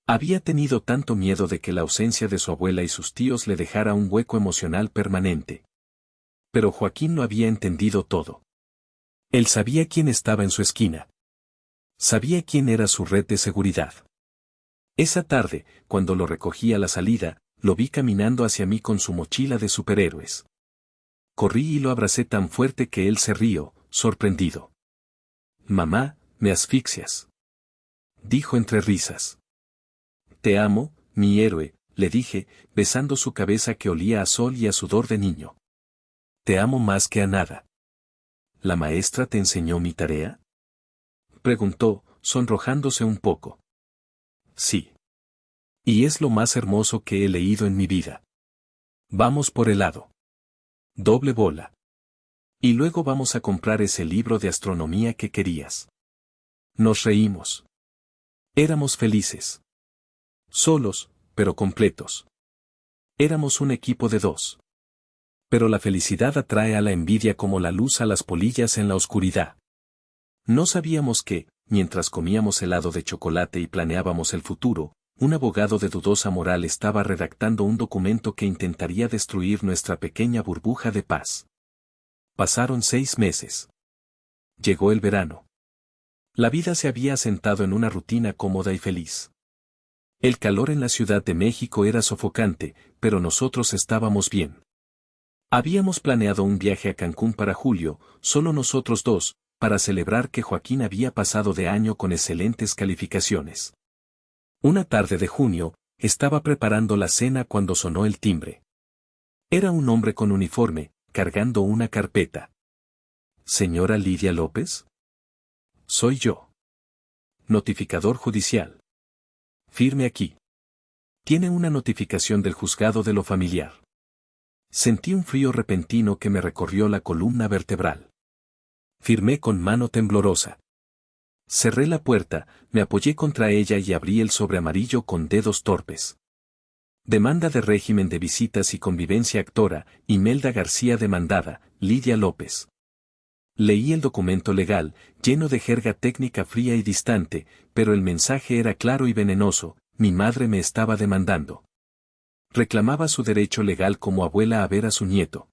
Había tenido tanto miedo de que la ausencia de su abuela y sus tíos le dejara un hueco emocional permanente. Pero Joaquín lo había entendido todo. Él sabía quién estaba en su esquina. Sabía quién era su red de seguridad. Esa tarde, cuando lo recogí a la salida, lo vi caminando hacia mí con su mochila de superhéroes. Corrí y lo abracé tan fuerte que él se rió, sorprendido. Mamá, me asfixias. Dijo entre risas. Te amo, mi héroe, le dije, besando su cabeza que olía a sol y a sudor de niño. Te amo más que a nada. ¿La maestra te enseñó mi tarea? Preguntó, sonrojándose un poco. Sí. Y es lo más hermoso que he leído en mi vida. Vamos por helado. Doble bola. Y luego vamos a comprar ese libro de astronomía que querías. Nos reímos. Éramos felices. Solos, pero completos. Éramos un equipo de dos. Pero la felicidad atrae a la envidia como la luz a las polillas en la oscuridad. No sabíamos que, mientras comíamos helado de chocolate y planeábamos el futuro, un abogado de dudosa moral estaba redactando un documento que intentaría destruir nuestra pequeña burbuja de paz. Pasaron 6 meses. Llegó el verano. La vida se había asentado en una rutina cómoda y feliz. El calor en la Ciudad de México era sofocante, pero nosotros estábamos bien. Habíamos planeado un viaje a Cancún para julio, solo nosotros dos, para celebrar que Joaquín había pasado de año con excelentes calificaciones. Una tarde de junio, estaba preparando la cena cuando sonó el timbre. Era un hombre con uniforme, cargando una carpeta. ¿Señora Lidia López? Soy yo. Notificador judicial. Firme aquí. Tiene una notificación del juzgado de lo familiar. Sentí un frío repentino que me recorrió la columna vertebral. Firmé con mano temblorosa. Cerré la puerta, me apoyé contra ella y abrí el sobre amarillo con dedos torpes. Demanda de régimen de visitas y convivencia actora, Imelda García demandada, Lidia López. Leí el documento legal, lleno de jerga técnica fría y distante, pero el mensaje era claro y venenoso: mi madre me estaba demandando. Reclamaba su derecho legal como abuela a ver a su nieto.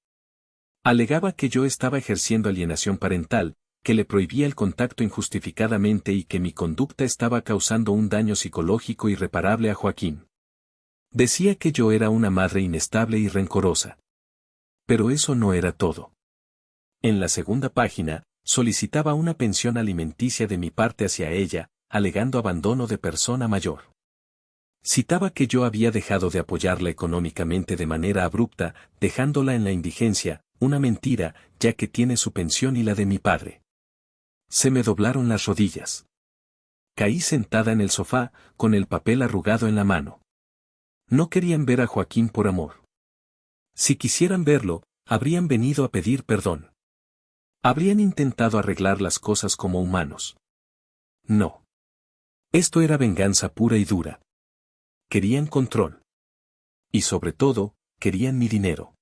Alegaba que yo estaba ejerciendo alienación parental, que le prohibía el contacto injustificadamente y que mi conducta estaba causando un daño psicológico irreparable a Joaquín. Decía que yo era una madre inestable y rencorosa. Pero eso no era todo. En la segunda página, solicitaba una pensión alimenticia de mi parte hacia ella, alegando abandono de persona mayor. Citaba que yo había dejado de apoyarla económicamente de manera abrupta, dejándola en la indigencia, una mentira, ya que tiene su pensión y la de mi padre. Se me doblaron las rodillas. Caí sentada en el sofá, con el papel arrugado en la mano. No querían ver a Joaquín por amor. Si quisieran verlo, habrían venido a pedir perdón. Habrían intentado arreglar las cosas como humanos. No. Esto era venganza pura y dura. Querían control. Y sobre todo, querían mi dinero.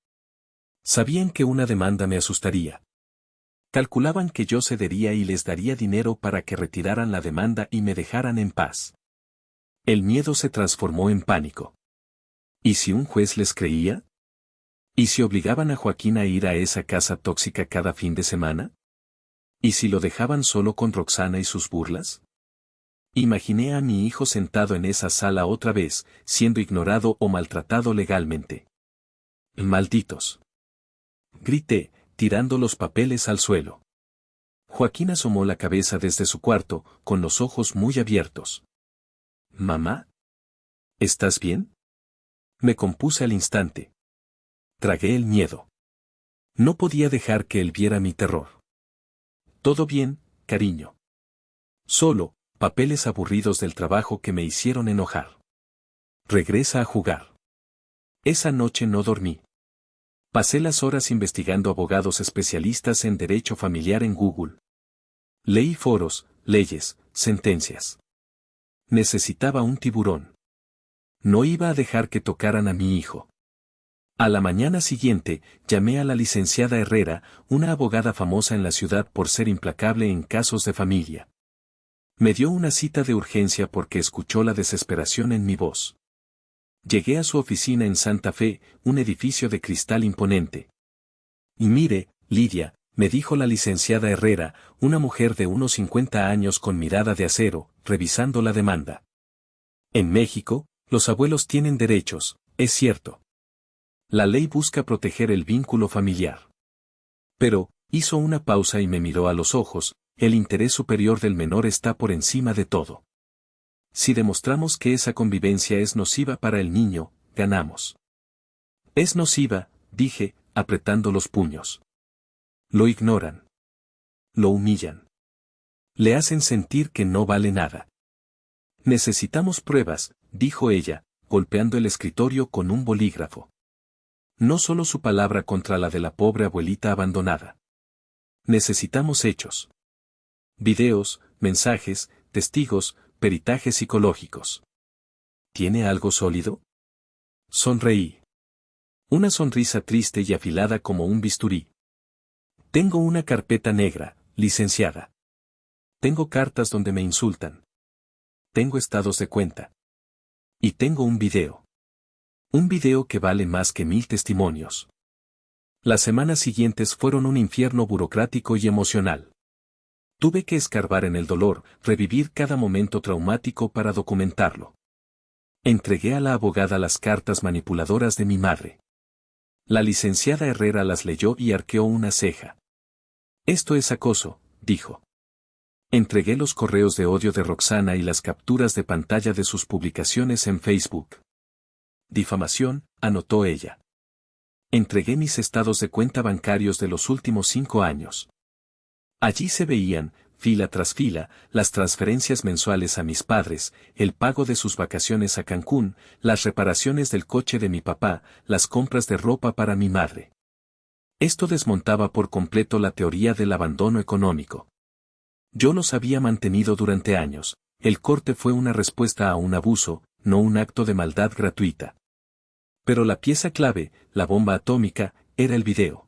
Sabían que una demanda me asustaría. Calculaban que yo cedería y les daría dinero para que retiraran la demanda y me dejaran en paz. El miedo se transformó en pánico. ¿Y si un juez les creía? ¿Y si obligaban a Joaquín a ir a esa casa tóxica cada fin de semana? ¿Y si lo dejaban solo con Roxana y sus burlas? Imaginé a mi hijo sentado en esa sala otra vez, siendo ignorado o maltratado legalmente. ¡Malditos! Grité, tirando los papeles al suelo. Joaquín asomó la cabeza desde su cuarto, con los ojos muy abiertos. ¿Mamá? ¿Estás bien? Me compuse al instante. Tragué el miedo. No podía dejar que él viera mi terror. Todo bien, cariño. Solo, papeles aburridos del trabajo que me hicieron enojar. Regresa a jugar. Esa noche no dormí. Pasé las horas investigando abogados especialistas en derecho familiar en Google. Leí foros, leyes, sentencias. Necesitaba un tiburón. No iba a dejar que tocaran a mi hijo. A la mañana siguiente, llamé a la licenciada Herrera, una abogada famosa en la ciudad por ser implacable en casos de familia. Me dio una cita de urgencia porque escuchó la desesperación en mi voz. Llegué a su oficina en Santa Fe, un edificio de cristal imponente. Y mire, Lidia, me dijo la licenciada Herrera, una mujer de unos 50 años con mirada de acero, revisando la demanda. En México, los abuelos tienen derechos, es cierto. La ley busca proteger el vínculo familiar. Pero, hizo una pausa y me miró a los ojos, el interés superior del menor está por encima de todo. Si demostramos que esa convivencia es nociva para el niño, ganamos. Es nociva, dije, apretando los puños. Lo ignoran. Lo humillan. Le hacen sentir que no vale nada. Necesitamos pruebas, dijo ella, golpeando el escritorio con un bolígrafo. No solo su palabra contra la de la pobre abuelita abandonada. Necesitamos hechos. Videos, mensajes, testigos, peritajes psicológicos. ¿Tiene algo sólido? Sonreí. Una sonrisa triste y afilada como un bisturí. Tengo una carpeta negra, licenciada. Tengo cartas donde me insultan. Tengo estados de cuenta. Y tengo un video. Un video que vale más que 1000 testimonios. Las semanas siguientes fueron un infierno burocrático y emocional. Tuve que escarbar en el dolor, revivir cada momento traumático para documentarlo. Entregué a la abogada las cartas manipuladoras de mi madre. La licenciada Herrera las leyó y arqueó una ceja. Esto es acoso, dijo. Entregué los correos de odio de Roxana y las capturas de pantalla de sus publicaciones en Facebook. Difamación, anotó ella. Entregué mis estados de cuenta bancarios de los últimos 5 años. Allí se veían, fila tras fila, las transferencias mensuales a mis padres, el pago de sus vacaciones a Cancún, las reparaciones del coche de mi papá, las compras de ropa para mi madre. Esto desmontaba por completo la teoría del abandono económico. Yo los había mantenido durante años, el corte fue una respuesta a un abuso, no un acto de maldad gratuita. Pero la pieza clave, la bomba atómica, era el video.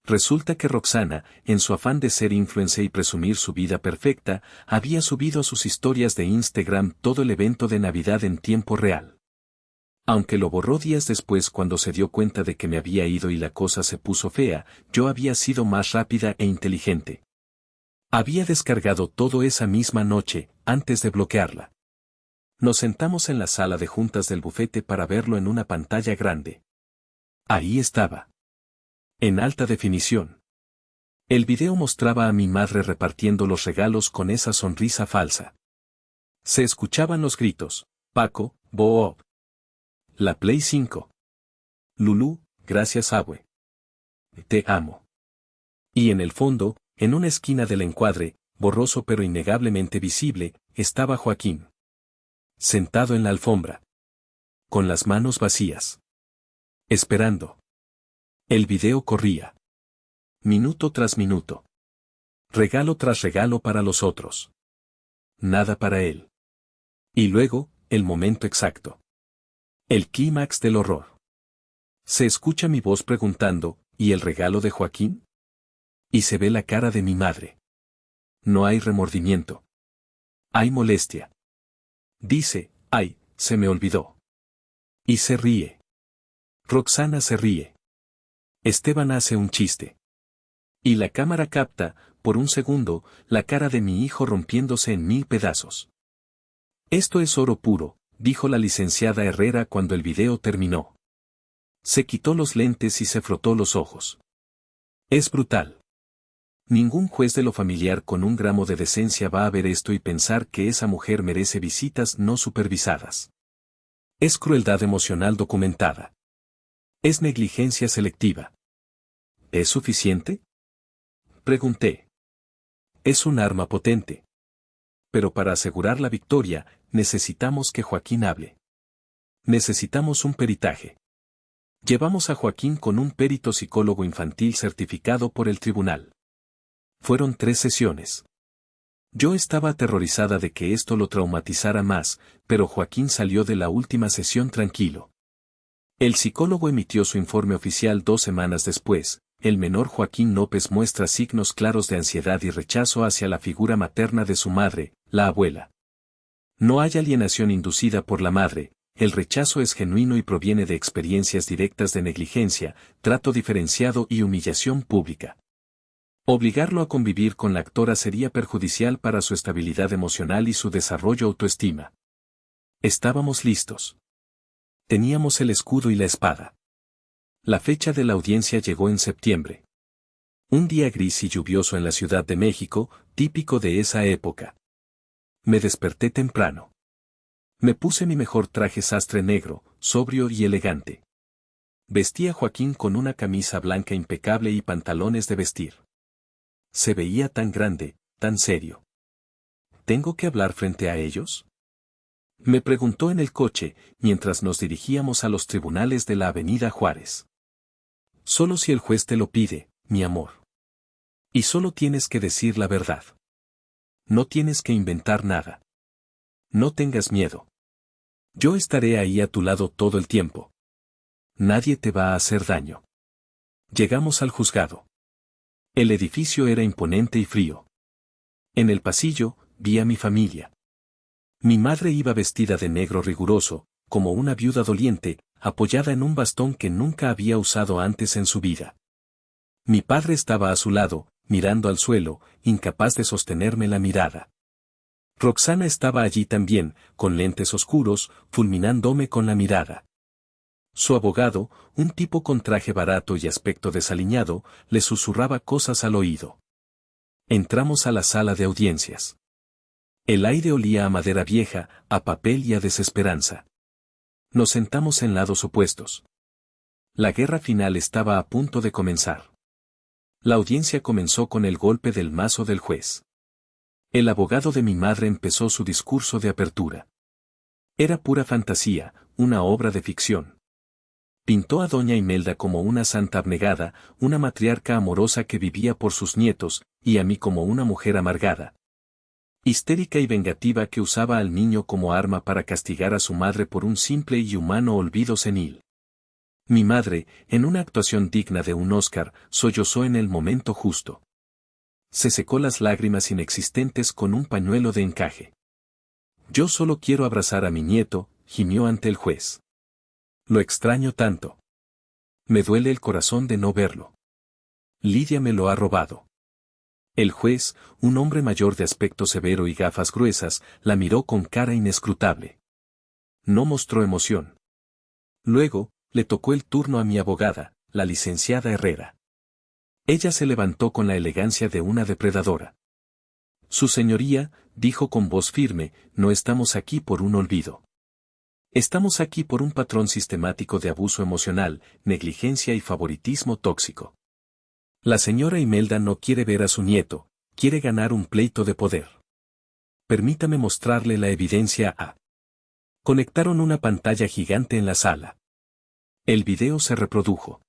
Resulta que Roxana, en su afán de ser influencer y presumir su vida perfecta, había subido a sus historias de Instagram todo el evento de Navidad en tiempo real. Aunque lo borró días después cuando se dio cuenta de que me había ido y la cosa se puso fea, yo había sido más rápida e inteligente. Había descargado todo esa misma noche, antes de bloquearla. Nos sentamos en la sala de juntas del bufete para verlo en una pantalla grande. Ahí estaba. En alta definición. El video mostraba a mi madre repartiendo los regalos con esa sonrisa falsa. Se escuchaban los gritos, Paco, Bob. La Play 5. Lulú, gracias abue. Te amo. Y en el fondo, en una esquina del encuadre, borroso pero innegablemente visible, estaba Joaquín. Sentado en la alfombra. Con las manos vacías. Esperando. El video corría. Minuto tras minuto. Regalo tras regalo para los otros. Nada para él. Y luego, el momento exacto. El clímax del horror. Se escucha mi voz preguntando, ¿y el regalo de Joaquín? Y se ve la cara de mi madre. No hay remordimiento. Hay molestia. Dice, ay, se me olvidó. Y se ríe. Roxana se ríe. Esteban hace un chiste. Y la cámara capta, por un segundo, la cara de mi hijo rompiéndose en 1000 pedazos. Esto es oro puro, dijo la licenciada Herrera cuando el video terminó. Se quitó los lentes y se frotó los ojos. Es brutal. Ningún juez de lo familiar con un gramo de decencia va a ver esto y pensar que esa mujer merece visitas no supervisadas. Es crueldad emocional documentada. Es negligencia selectiva. ¿Es suficiente? Pregunté. Es un arma potente. Pero para asegurar la victoria, necesitamos que Joaquín hable. Necesitamos un peritaje. Llevamos a Joaquín con un perito psicólogo infantil certificado por el tribunal. Fueron 3 sesiones. Yo estaba aterrorizada de que esto lo traumatizara más, pero Joaquín salió de la última sesión tranquilo. El psicólogo emitió su informe oficial 2 semanas después. El menor Joaquín López muestra signos claros de ansiedad y rechazo hacia la figura materna de su madre, la abuela. No hay alienación inducida por la madre, el rechazo es genuino y proviene de experiencias directas de negligencia, trato diferenciado y humillación pública. Obligarlo a convivir con la actora sería perjudicial para su estabilidad emocional y su desarrollo autoestima. Estábamos listos. Teníamos el escudo y la espada. La fecha de la audiencia llegó en septiembre. Un día gris y lluvioso en la Ciudad de México, típico de esa época. Me desperté temprano. Me puse mi mejor traje sastre negro, sobrio y elegante. Vestí a Joaquín con una camisa blanca impecable y pantalones de vestir. Se veía tan grande, tan serio. ¿Tengo que hablar frente a ellos? Me preguntó en el coche, mientras nos dirigíamos a los tribunales de la Avenida Juárez. Solo si el juez te lo pide, mi amor. Y solo tienes que decir la verdad. No tienes que inventar nada. No tengas miedo. Yo estaré ahí a tu lado todo el tiempo. Nadie te va a hacer daño. Llegamos al juzgado. El edificio era imponente y frío. En el pasillo, vi a mi familia. Mi madre iba vestida de negro riguroso, como una viuda doliente, apoyada en un bastón que nunca había usado antes en su vida. Mi padre estaba a su lado, mirando al suelo, incapaz de sostenerme la mirada. Roxana estaba allí también, con lentes oscuros, fulminándome con la mirada. Su abogado, un tipo con traje barato y aspecto desaliñado, le susurraba cosas al oído. Entramos a la sala de audiencias. El aire olía a madera vieja, a papel y a desesperanza. Nos sentamos en lados opuestos. La guerra final estaba a punto de comenzar. La audiencia comenzó con el golpe del mazo del juez. El abogado de mi madre empezó su discurso de apertura. Era pura fantasía, una obra de ficción. Pintó a doña Imelda como una santa abnegada, una matriarca amorosa que vivía por sus nietos, y a mí como una mujer amargada, histérica y vengativa que usaba al niño como arma para castigar a su madre por un simple y humano olvido senil. Mi madre, en una actuación digna de un Oscar, sollozó en el momento justo. Se secó las lágrimas inexistentes con un pañuelo de encaje. Yo solo quiero abrazar a mi nieto, gimió ante el juez. Lo extraño tanto. Me duele el corazón de no verlo. Lidia me lo ha robado. El juez, un hombre mayor de aspecto severo y gafas gruesas, la miró con cara inescrutable. No mostró emoción. Luego, le tocó el turno a mi abogada, la licenciada Herrera. Ella se levantó con la elegancia de una depredadora. Su señoría, dijo con voz firme, no estamos aquí por un olvido. Estamos aquí por un patrón sistemático de abuso emocional, negligencia y favoritismo tóxico. La señora Imelda no quiere ver a su nieto, quiere ganar un pleito de poder. Permítame mostrarle la evidencia a. Conectaron una pantalla gigante en la sala. El video se reprodujo.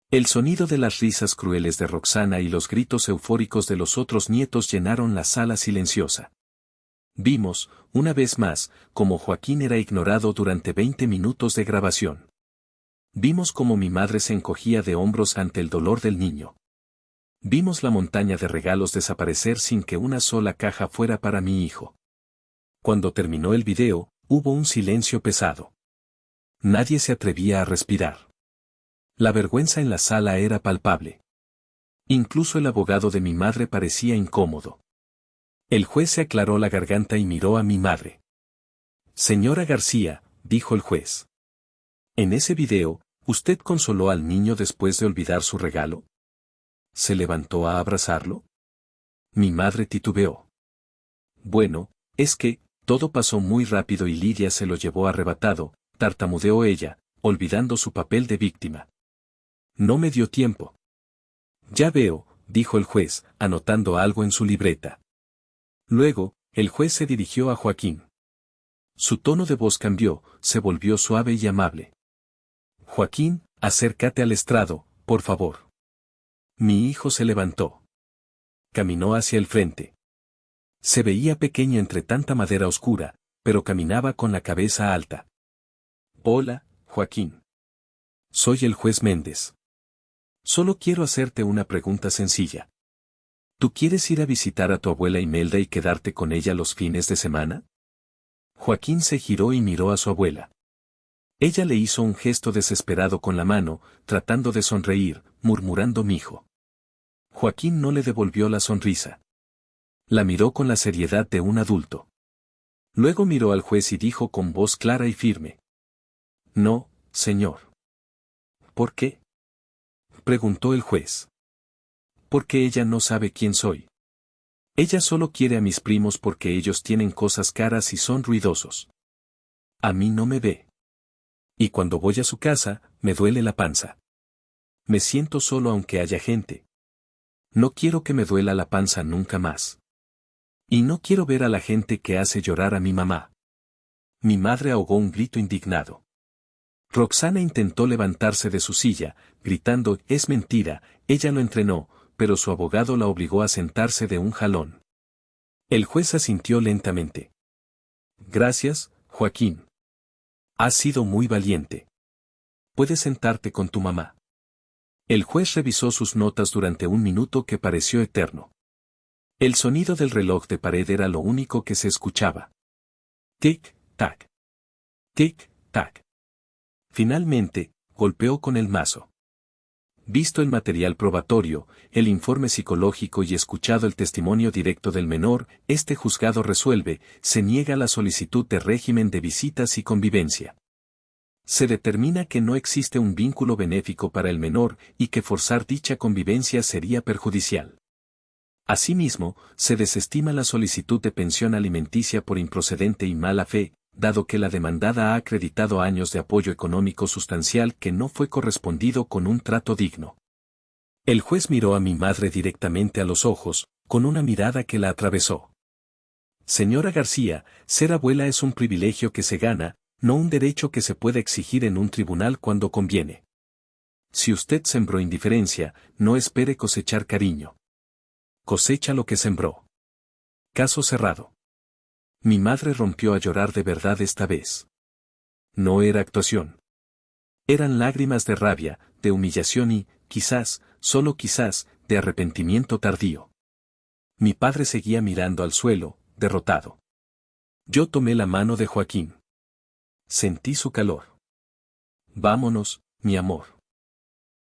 El sonido de las risas crueles de Roxana y los gritos eufóricos de los otros nietos llenaron la sala silenciosa. Vimos, una vez más, cómo Joaquín era ignorado durante 20 minutos de grabación. Vimos cómo mi madre se encogía de hombros ante el dolor del niño. Vimos la montaña de regalos desaparecer sin que una sola caja fuera para mi hijo. Cuando terminó el video, hubo un silencio pesado. Nadie se atrevía a respirar. La vergüenza en la sala era palpable. Incluso el abogado de mi madre parecía incómodo. El juez se aclaró la garganta y miró a mi madre. Señora García, dijo el juez. En ese video, ¿usted consoló al niño después de olvidar su regalo? ¿Se levantó a abrazarlo? Mi madre titubeó. Bueno, es que, todo pasó muy rápido y Lidia se lo llevó arrebatado, tartamudeó ella, olvidando su papel de víctima. No me dio tiempo. Ya veo, dijo el juez, anotando algo en su libreta. Luego, el juez se dirigió a Joaquín. Su tono de voz cambió, se volvió suave y amable. Joaquín, acércate al estrado, por favor. Mi hijo se levantó. Caminó hacia el frente. Se veía pequeño entre tanta madera oscura, pero caminaba con la cabeza alta. Hola, Joaquín. Soy el juez Méndez. Solo quiero hacerte una pregunta sencilla. ¿Tú quieres ir a visitar a tu abuela Imelda y quedarte con ella los fines de semana? Joaquín se giró y miró a su abuela. Ella le hizo un gesto desesperado con la mano, tratando de sonreír, murmurando mijo. Joaquín no le devolvió la sonrisa. La miró con la seriedad de un adulto. Luego miró al juez y dijo con voz clara y firme. No, señor. ¿Por qué? Preguntó el juez. Porque ella no sabe quién soy. Ella solo quiere a mis primos porque ellos tienen cosas caras y son ruidosos. A mí no me ve. Y cuando voy a su casa, me duele la panza. Me siento solo aunque haya gente. No quiero que me duela la panza nunca más. Y no quiero ver a la gente que hace llorar a mi mamá. Mi madre ahogó un grito indignado. Roxana intentó levantarse de su silla, gritando, es mentira, ella lo entrenó, pero su abogado la obligó a sentarse de un jalón. El juez asintió lentamente. Gracias, Joaquín. Has sido muy valiente. Puedes sentarte con tu mamá. El juez revisó sus notas durante un minuto que pareció eterno. El sonido del reloj de pared era lo único que se escuchaba. Tic-tac. Tic-tac. Finalmente, golpeó con el mazo. Visto el material probatorio, el informe psicológico y escuchado el testimonio directo del menor, este juzgado resuelve, se niega la solicitud de régimen de visitas y convivencia. Se determina que no existe un vínculo benéfico para el menor y que forzar dicha convivencia sería perjudicial. Asimismo, se desestima la solicitud de pensión alimenticia por improcedente y mala fe, dado que la demandada ha acreditado años de apoyo económico sustancial que no fue correspondido con un trato digno. El juez miró a mi madre directamente a los ojos, con una mirada que la atravesó. Señora García, ser abuela es un privilegio que se gana, no un derecho que se puede exigir en un tribunal cuando conviene. Si usted sembró indiferencia, no espere cosechar cariño. Cosecha lo que sembró. Caso cerrado. Mi madre rompió a llorar de verdad esta vez. No era actuación. Eran lágrimas de rabia, de humillación y, quizás, solo quizás, de arrepentimiento tardío. Mi padre seguía mirando al suelo, derrotado. Yo tomé la mano de Joaquín. Sentí su calor. Vámonos, mi amor.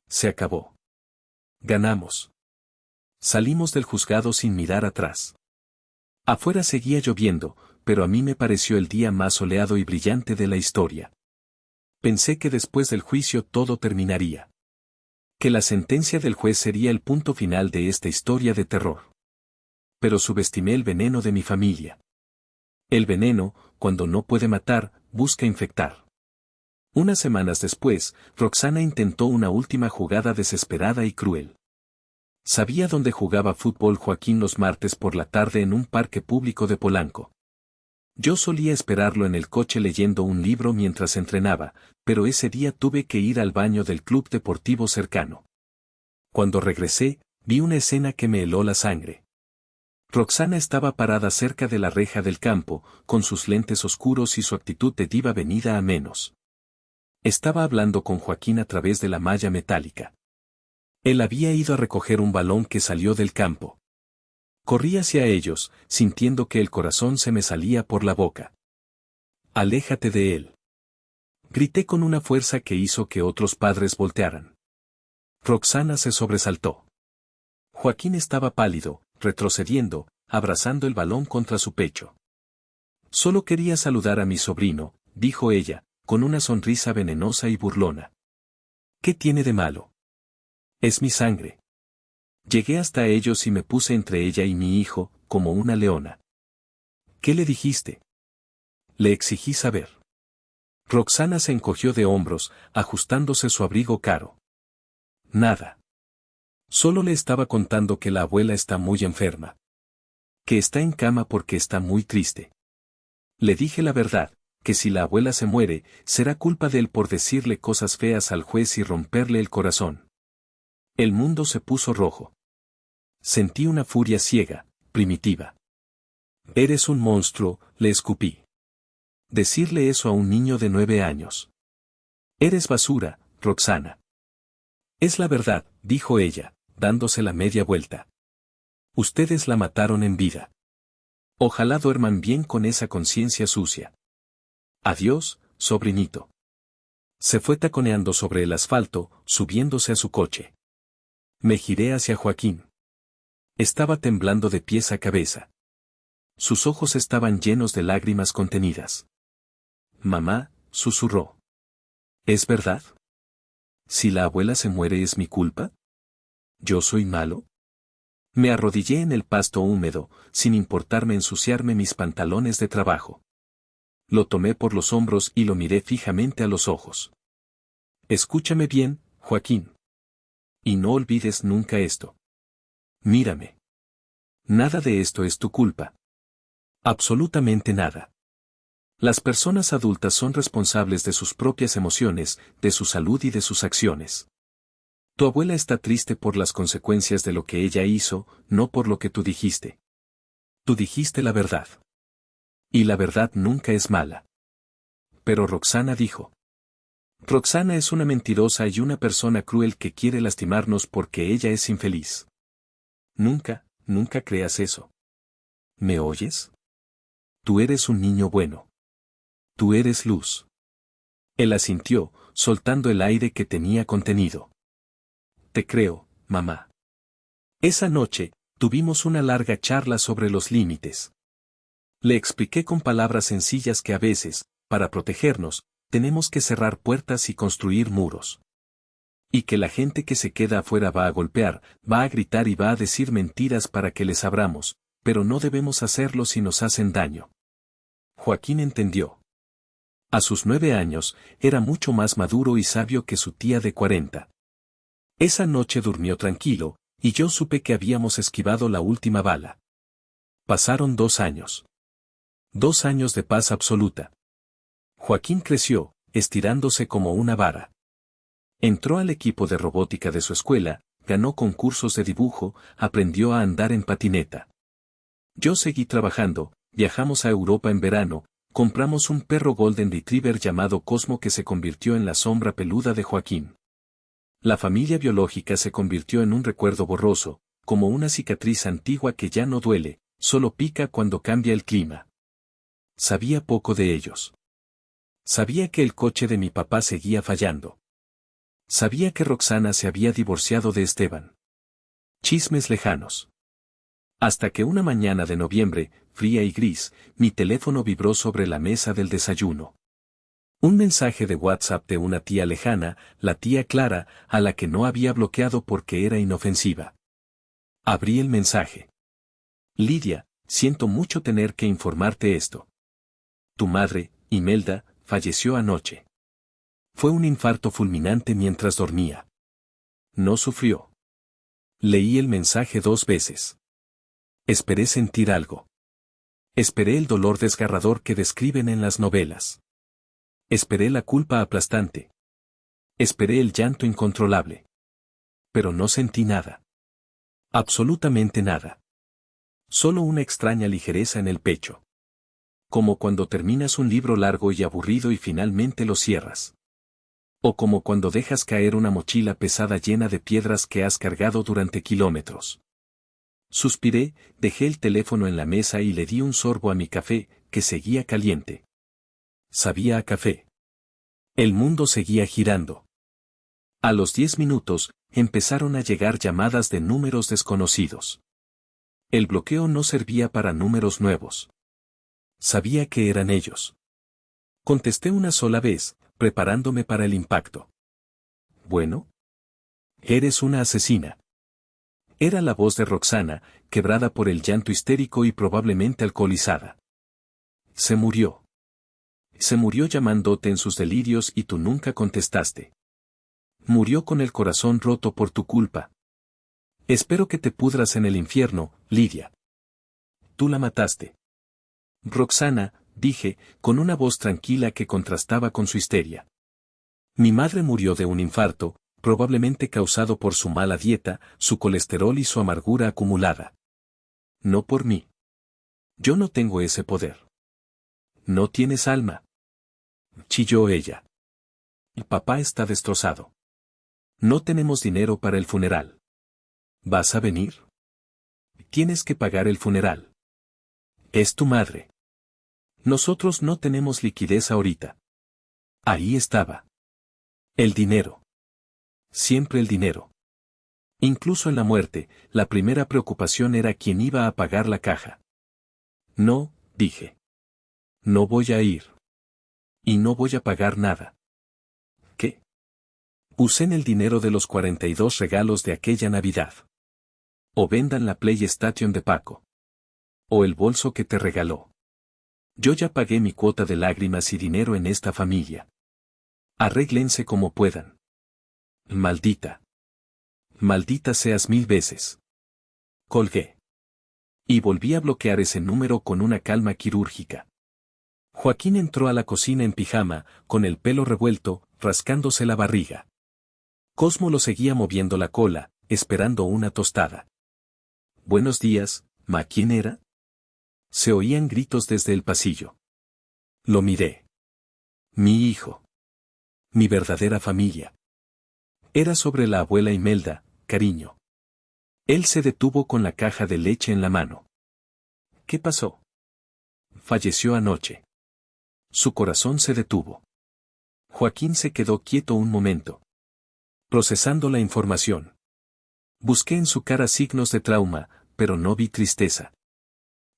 Se acabó. Ganamos. Salimos del juzgado sin mirar atrás. Afuera seguía lloviendo, pero a mí me pareció el día más soleado y brillante de la historia. Pensé que después del juicio todo terminaría. Que la sentencia del juez sería el punto final de esta historia de terror. Pero subestimé el veneno de mi familia. El veneno, cuando no puede matar, busca infectar. Unas semanas después, Roxana intentó una última jugada desesperada y cruel. Sabía dónde jugaba fútbol Joaquín los martes por la tarde en un parque público de Polanco. Yo solía esperarlo en el coche leyendo un libro mientras entrenaba, pero ese día tuve que ir al baño del club deportivo cercano. Cuando regresé, vi una escena que me heló la sangre. Roxana estaba parada cerca de la reja del campo, con sus lentes oscuros y su actitud de diva venida a menos. Estaba hablando con Joaquín a través de la malla metálica. Él había ido a recoger un balón que salió del campo. Corrí hacia ellos, sintiendo que el corazón se me salía por la boca. Aléjate de él. Grité con una fuerza que hizo que otros padres voltearan. Roxana se sobresaltó. Joaquín estaba pálido, retrocediendo, abrazando el balón contra su pecho. Solo quería saludar a mi sobrino, dijo ella, con una sonrisa venenosa y burlona. ¿Qué tiene de malo? Es mi sangre. Llegué hasta ellos y me puse entre ella y mi hijo, como una leona. ¿Qué le dijiste? Le exigí saber. Roxana se encogió de hombros, ajustándose su abrigo caro. Nada. Solo le estaba contando que la abuela está muy enferma. Que está en cama porque está muy triste. Le dije la verdad, que si la abuela se muere, será culpa de él por decirle cosas feas al juez y romperle el corazón. El mundo se puso rojo. Sentí una furia ciega, primitiva. Eres un monstruo, le escupí. Decirle eso a un niño de 9 años. Eres basura, Roxana. Es la verdad, dijo ella, dándose la media vuelta. Ustedes la mataron en vida. Ojalá duerman bien con esa conciencia sucia. Adiós, sobrinito. Se fue taconeando sobre el asfalto, subiéndose a su coche. Me giré hacia Joaquín. Estaba temblando de pies a cabeza. Sus ojos estaban llenos de lágrimas contenidas. Mamá, susurró. ¿Es verdad? Si la abuela se muere ¿es mi culpa? ¿Yo soy malo? Me arrodillé en el pasto húmedo, sin importarme ensuciarme mis pantalones de trabajo. Lo tomé por los hombros y lo miré fijamente a los ojos. Escúchame bien, Joaquín. Y no olvides nunca esto. Mírame. Nada de esto es tu culpa. Absolutamente nada. Las personas adultas son responsables de sus propias emociones, de su salud y de sus acciones. Tu abuela está triste por las consecuencias de lo que ella hizo, no por lo que tú dijiste. Tú dijiste la verdad. Y la verdad nunca es mala. Pero Roxana dijo. Roxana es una mentirosa y una persona cruel que quiere lastimarnos porque ella es infeliz. Nunca, nunca creas eso. ¿Me oyes? Tú eres un niño bueno. Tú eres luz. Él asintió, soltando el aire que tenía contenido. Te creo, mamá. Esa noche, tuvimos una larga charla sobre los límites. Le expliqué con palabras sencillas que a veces, para protegernos, tenemos que cerrar puertas y construir muros. Y que la gente que se queda afuera va a golpear, va a gritar y va a decir mentiras para que les abramos, pero no debemos hacerlo si nos hacen daño. Joaquín entendió. A sus 9 años, era mucho más maduro y sabio que su tía de 40. Esa noche durmió tranquilo, y yo supe que habíamos esquivado la última bala. Pasaron 2 años. 2 años de paz absoluta. Joaquín creció, estirándose como una vara. Entró al equipo de robótica de su escuela, ganó concursos de dibujo, aprendió a andar en patineta. Yo seguí trabajando, viajamos a Europa en verano, compramos un perro Golden Retriever llamado Cosmo que se convirtió en la sombra peluda de Joaquín. La familia biológica se convirtió en un recuerdo borroso, como una cicatriz antigua que ya no duele, solo pica cuando cambia el clima. Sabía poco de ellos. Sabía que el coche de mi papá seguía fallando. Sabía que Roxana se había divorciado de Esteban. Chismes lejanos. Hasta que una mañana de noviembre, fría y gris, mi teléfono vibró sobre la mesa del desayuno. Un mensaje de WhatsApp de una tía lejana, la tía Clara, a la que no había bloqueado porque era inofensiva. Abrí el mensaje. Lidia, siento mucho tener que informarte esto. Tu madre, Imelda, falleció anoche. Fue un infarto fulminante mientras dormía. No sufrió. Leí el mensaje 2 veces. Esperé sentir algo. Esperé el dolor desgarrador que describen en las novelas. Esperé la culpa aplastante. Esperé el llanto incontrolable. Pero no sentí nada. Absolutamente nada. Solo una extraña ligereza en el pecho. Como cuando terminas un libro largo y aburrido y finalmente lo cierras. O como cuando dejas caer una mochila pesada llena de piedras que has cargado durante kilómetros. Suspiré, dejé el teléfono en la mesa y le di un sorbo a mi café, que seguía caliente. Sabía a café. El mundo seguía girando. A los 10 minutos, empezaron a llegar llamadas de números desconocidos. El bloqueo no servía para números nuevos. Sabía que eran ellos. Contesté una sola vez, preparándome para el impacto. Bueno. Eres una asesina. Era la voz de Roxana, quebrada por el llanto histérico y probablemente alcoholizada. Se murió. Se murió llamándote en sus delirios y tú nunca contestaste. Murió con el corazón roto por tu culpa. Espero que te pudras en el infierno, Lidia. Tú la mataste. Roxana, dije, con una voz tranquila que contrastaba con su histeria. Mi madre murió de un infarto, probablemente causado por su mala dieta, su colesterol y su amargura acumulada. No por mí. Yo no tengo ese poder. No tienes alma. Chilló ella. El papá está destrozado. No tenemos dinero para el funeral. ¿Vas a venir? Tienes que pagar el funeral. Es tu madre. Nosotros no tenemos liquidez ahorita. Ahí estaba. El dinero. Siempre el dinero. Incluso en la muerte, la primera preocupación era quién iba a pagar la caja. No, dije. No voy a ir. Y no voy a pagar nada. ¿Qué? Usé en el dinero de los 42 regalos de aquella Navidad. O vendan la PlayStation de Paco. O el bolso que te regaló. Yo ya pagué mi cuota de lágrimas y dinero en esta familia. Arréglense como puedan. Maldita. Maldita seas 1000 veces. Colgué. Y volví a bloquear ese número con una calma quirúrgica. Joaquín entró a la cocina en pijama, con el pelo revuelto, rascándose la barriga. Cosmo lo seguía moviendo la cola, esperando una tostada. Buenos días, ma, ¿quién era? Se oían gritos desde el pasillo. Lo miré. Mi hijo. Mi verdadera familia. Era sobre la abuela Imelda, cariño. Él se detuvo con la caja de leche en la mano. ¿Qué pasó? Falleció anoche. Su corazón se detuvo. Joaquín se quedó quieto un momento. Procesando la información. Busqué en su cara signos de trauma, pero no vi tristeza.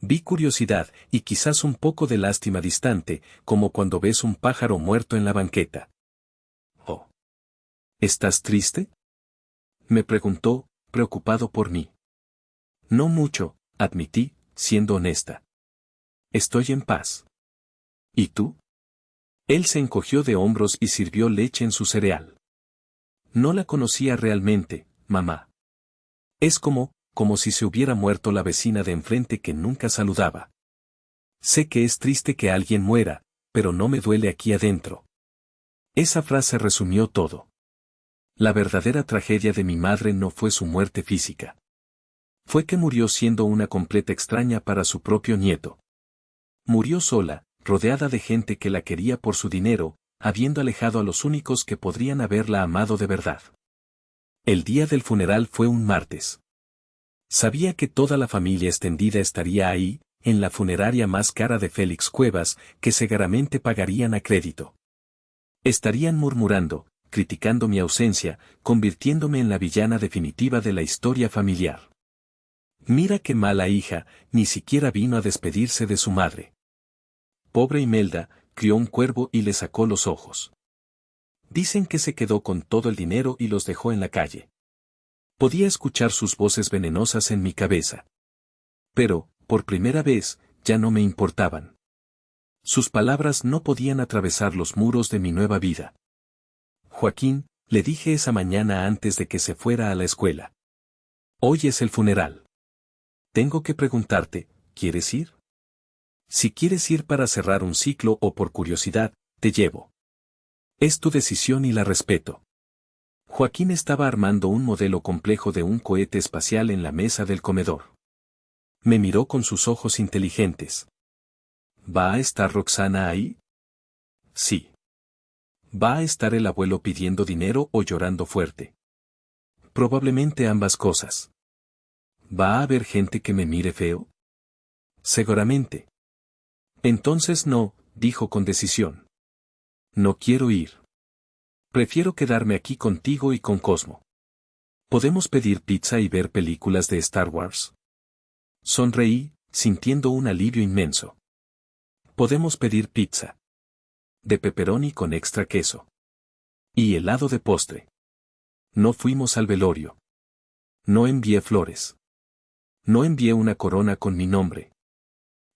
Vi curiosidad y quizás un poco de lástima distante, como cuando ves un pájaro muerto en la banqueta. Oh. ¿Estás triste? Me preguntó, preocupado por mí. No mucho, admití, siendo honesta. Estoy en paz. ¿Y tú? Él se encogió de hombros y sirvió leche en su cereal. No la conocía realmente, mamá. Es como si se hubiera muerto la vecina de enfrente que nunca saludaba. Sé que es triste que alguien muera, pero no me duele aquí adentro. Esa frase resumió todo. La verdadera tragedia de mi madre no fue su muerte física. Fue que murió siendo una completa extraña para su propio nieto. Murió sola, rodeada de gente que la quería por su dinero, habiendo alejado a los únicos que podrían haberla amado de verdad. El día del funeral fue un martes. Sabía que toda la familia extendida estaría ahí, en la funeraria más cara de Félix Cuevas, que seguramente pagarían a crédito. Estarían murmurando, criticando mi ausencia, convirtiéndome en la villana definitiva de la historia familiar. Mira qué mala hija, ni siquiera vino a despedirse de su madre. Pobre Imelda, crió un cuervo y le sacó los ojos. Dicen que se quedó con todo el dinero y los dejó en la calle. Podía escuchar sus voces venenosas en mi cabeza. Pero, por primera vez, ya no me importaban. Sus palabras no podían atravesar los muros de mi nueva vida. Joaquín, le dije esa mañana antes de que se fuera a la escuela. Hoy es el funeral. Tengo que preguntarte, ¿quieres ir? Si quieres ir para cerrar un ciclo o por curiosidad, te llevo. Es tu decisión y la respeto. Joaquín estaba armando un modelo complejo de un cohete espacial en la mesa del comedor. Me miró con sus ojos inteligentes. ¿Va a estar Roxana ahí? Sí. ¿Va a estar el abuelo pidiendo dinero o llorando fuerte? Probablemente ambas cosas. ¿Va a haber gente que me mire feo? Seguramente. Entonces no, dijo con decisión. No quiero ir. Prefiero quedarme aquí contigo y con Cosmo. ¿Podemos pedir pizza y ver películas de Star Wars? Sonreí, sintiendo un alivio inmenso. Podemos pedir pizza. De pepperoni con extra queso. Y helado de postre. No fuimos al velorio. No envié flores. No envié una corona con mi nombre.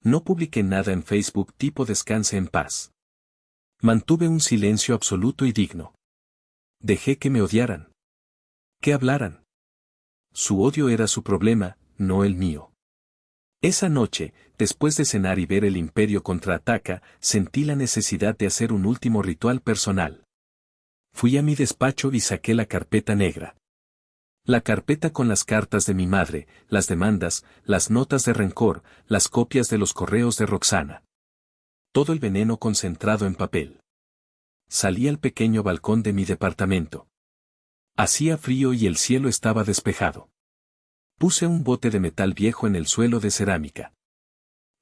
No publiqué nada en Facebook tipo descanse en paz. Mantuve un silencio absoluto y digno. Dejé que me odiaran. Que hablaran. Su odio era su problema, no el mío. Esa noche, después de cenar y ver el Imperio contraataca, sentí la necesidad de hacer un último ritual personal. Fui a mi despacho y saqué la carpeta negra. La carpeta con las cartas de mi madre, las demandas, las notas de rencor, las copias de los correos de Roxana. Todo el veneno concentrado en papel. Salí al pequeño balcón de mi departamento. Hacía frío y el cielo estaba despejado. Puse un bote de metal viejo en el suelo de cerámica.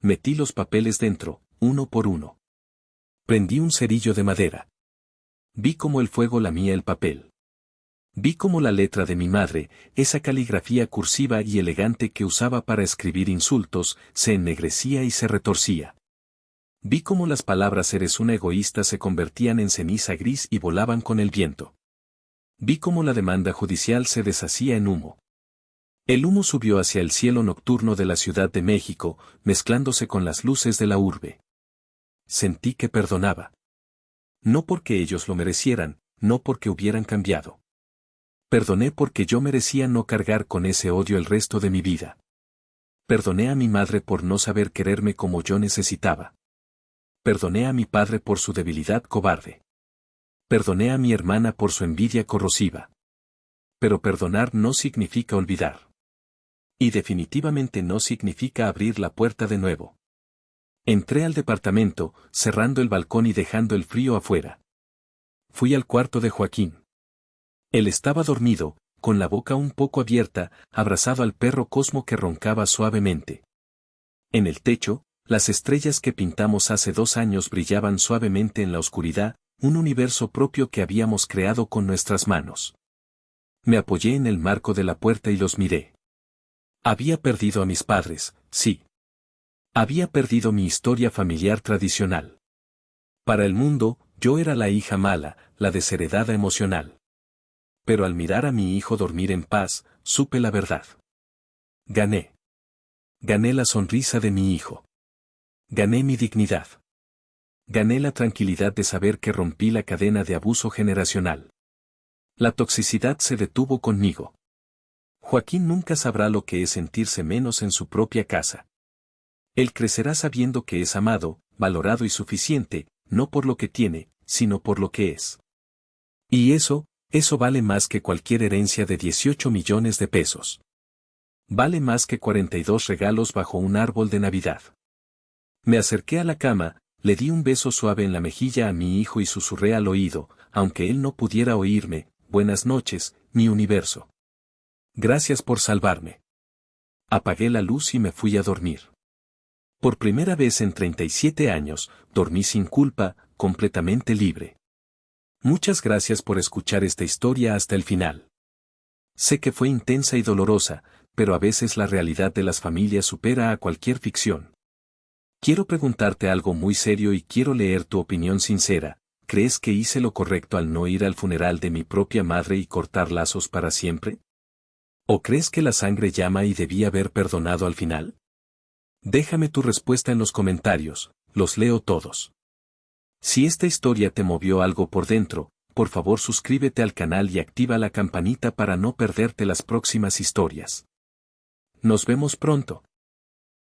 Metí los papeles dentro, uno por uno. Prendí un cerillo de madera. Vi cómo el fuego lamía el papel. Vi cómo la letra de mi madre, esa caligrafía cursiva y elegante que usaba para escribir insultos, se ennegrecía y se retorcía. Vi cómo las palabras "eres un egoísta" se convertían en ceniza gris y volaban con el viento. Vi cómo la demanda judicial se deshacía en humo. El humo subió hacia el cielo nocturno de la Ciudad de México, mezclándose con las luces de la urbe. Sentí que perdonaba. No porque ellos lo merecieran, no porque hubieran cambiado. Perdoné porque yo merecía no cargar con ese odio el resto de mi vida. Perdoné a mi madre por no saber quererme como yo necesitaba. Perdoné a mi padre por su debilidad cobarde. Perdoné a mi hermana por su envidia corrosiva. Pero perdonar no significa olvidar. Y definitivamente no significa abrir la puerta de nuevo. Entré al departamento, cerrando el balcón y dejando el frío afuera. Fui al cuarto de Joaquín. Él estaba dormido, con la boca un poco abierta, abrazado al perro Cosmo que roncaba suavemente. En el techo, las estrellas que pintamos hace 2 años brillaban suavemente en la oscuridad, un universo propio que habíamos creado con nuestras manos. Me apoyé en el marco de la puerta y los miré. Había perdido a mis padres, sí. Había perdido mi historia familiar tradicional. Para el mundo, yo era la hija mala, la desheredada emocional. Pero al mirar a mi hijo dormir en paz, supe la verdad. Gané. Gané la sonrisa de mi hijo. Gané mi dignidad. Gané la tranquilidad de saber que rompí la cadena de abuso generacional. La toxicidad se detuvo conmigo. Joaquín nunca sabrá lo que es sentirse menos en su propia casa. Él crecerá sabiendo que es amado, valorado y suficiente, no por lo que tiene, sino por lo que es. Y eso vale más que cualquier herencia de 18 millones de pesos. Vale más que 42 regalos bajo un árbol de Navidad. Me acerqué a la cama, le di un beso suave en la mejilla a mi hijo y susurré al oído, aunque él no pudiera oírme: buenas noches, mi universo. Gracias por salvarme. Apagué la luz y me fui a dormir. Por primera vez en 37 años, dormí sin culpa, completamente libre. Muchas gracias por escuchar esta historia hasta el final. Sé que fue intensa y dolorosa, pero a veces la realidad de las familias supera a cualquier ficción. Quiero preguntarte algo muy serio y quiero leer tu opinión sincera. ¿Crees que hice lo correcto al no ir al funeral de mi propia madre y cortar lazos para siempre? ¿O crees que la sangre llama y debí haber perdonado al final? Déjame tu respuesta en los comentarios, los leo todos. Si esta historia te movió algo por dentro, por favor suscríbete al canal y activa la campanita para no perderte las próximas historias. Nos vemos pronto.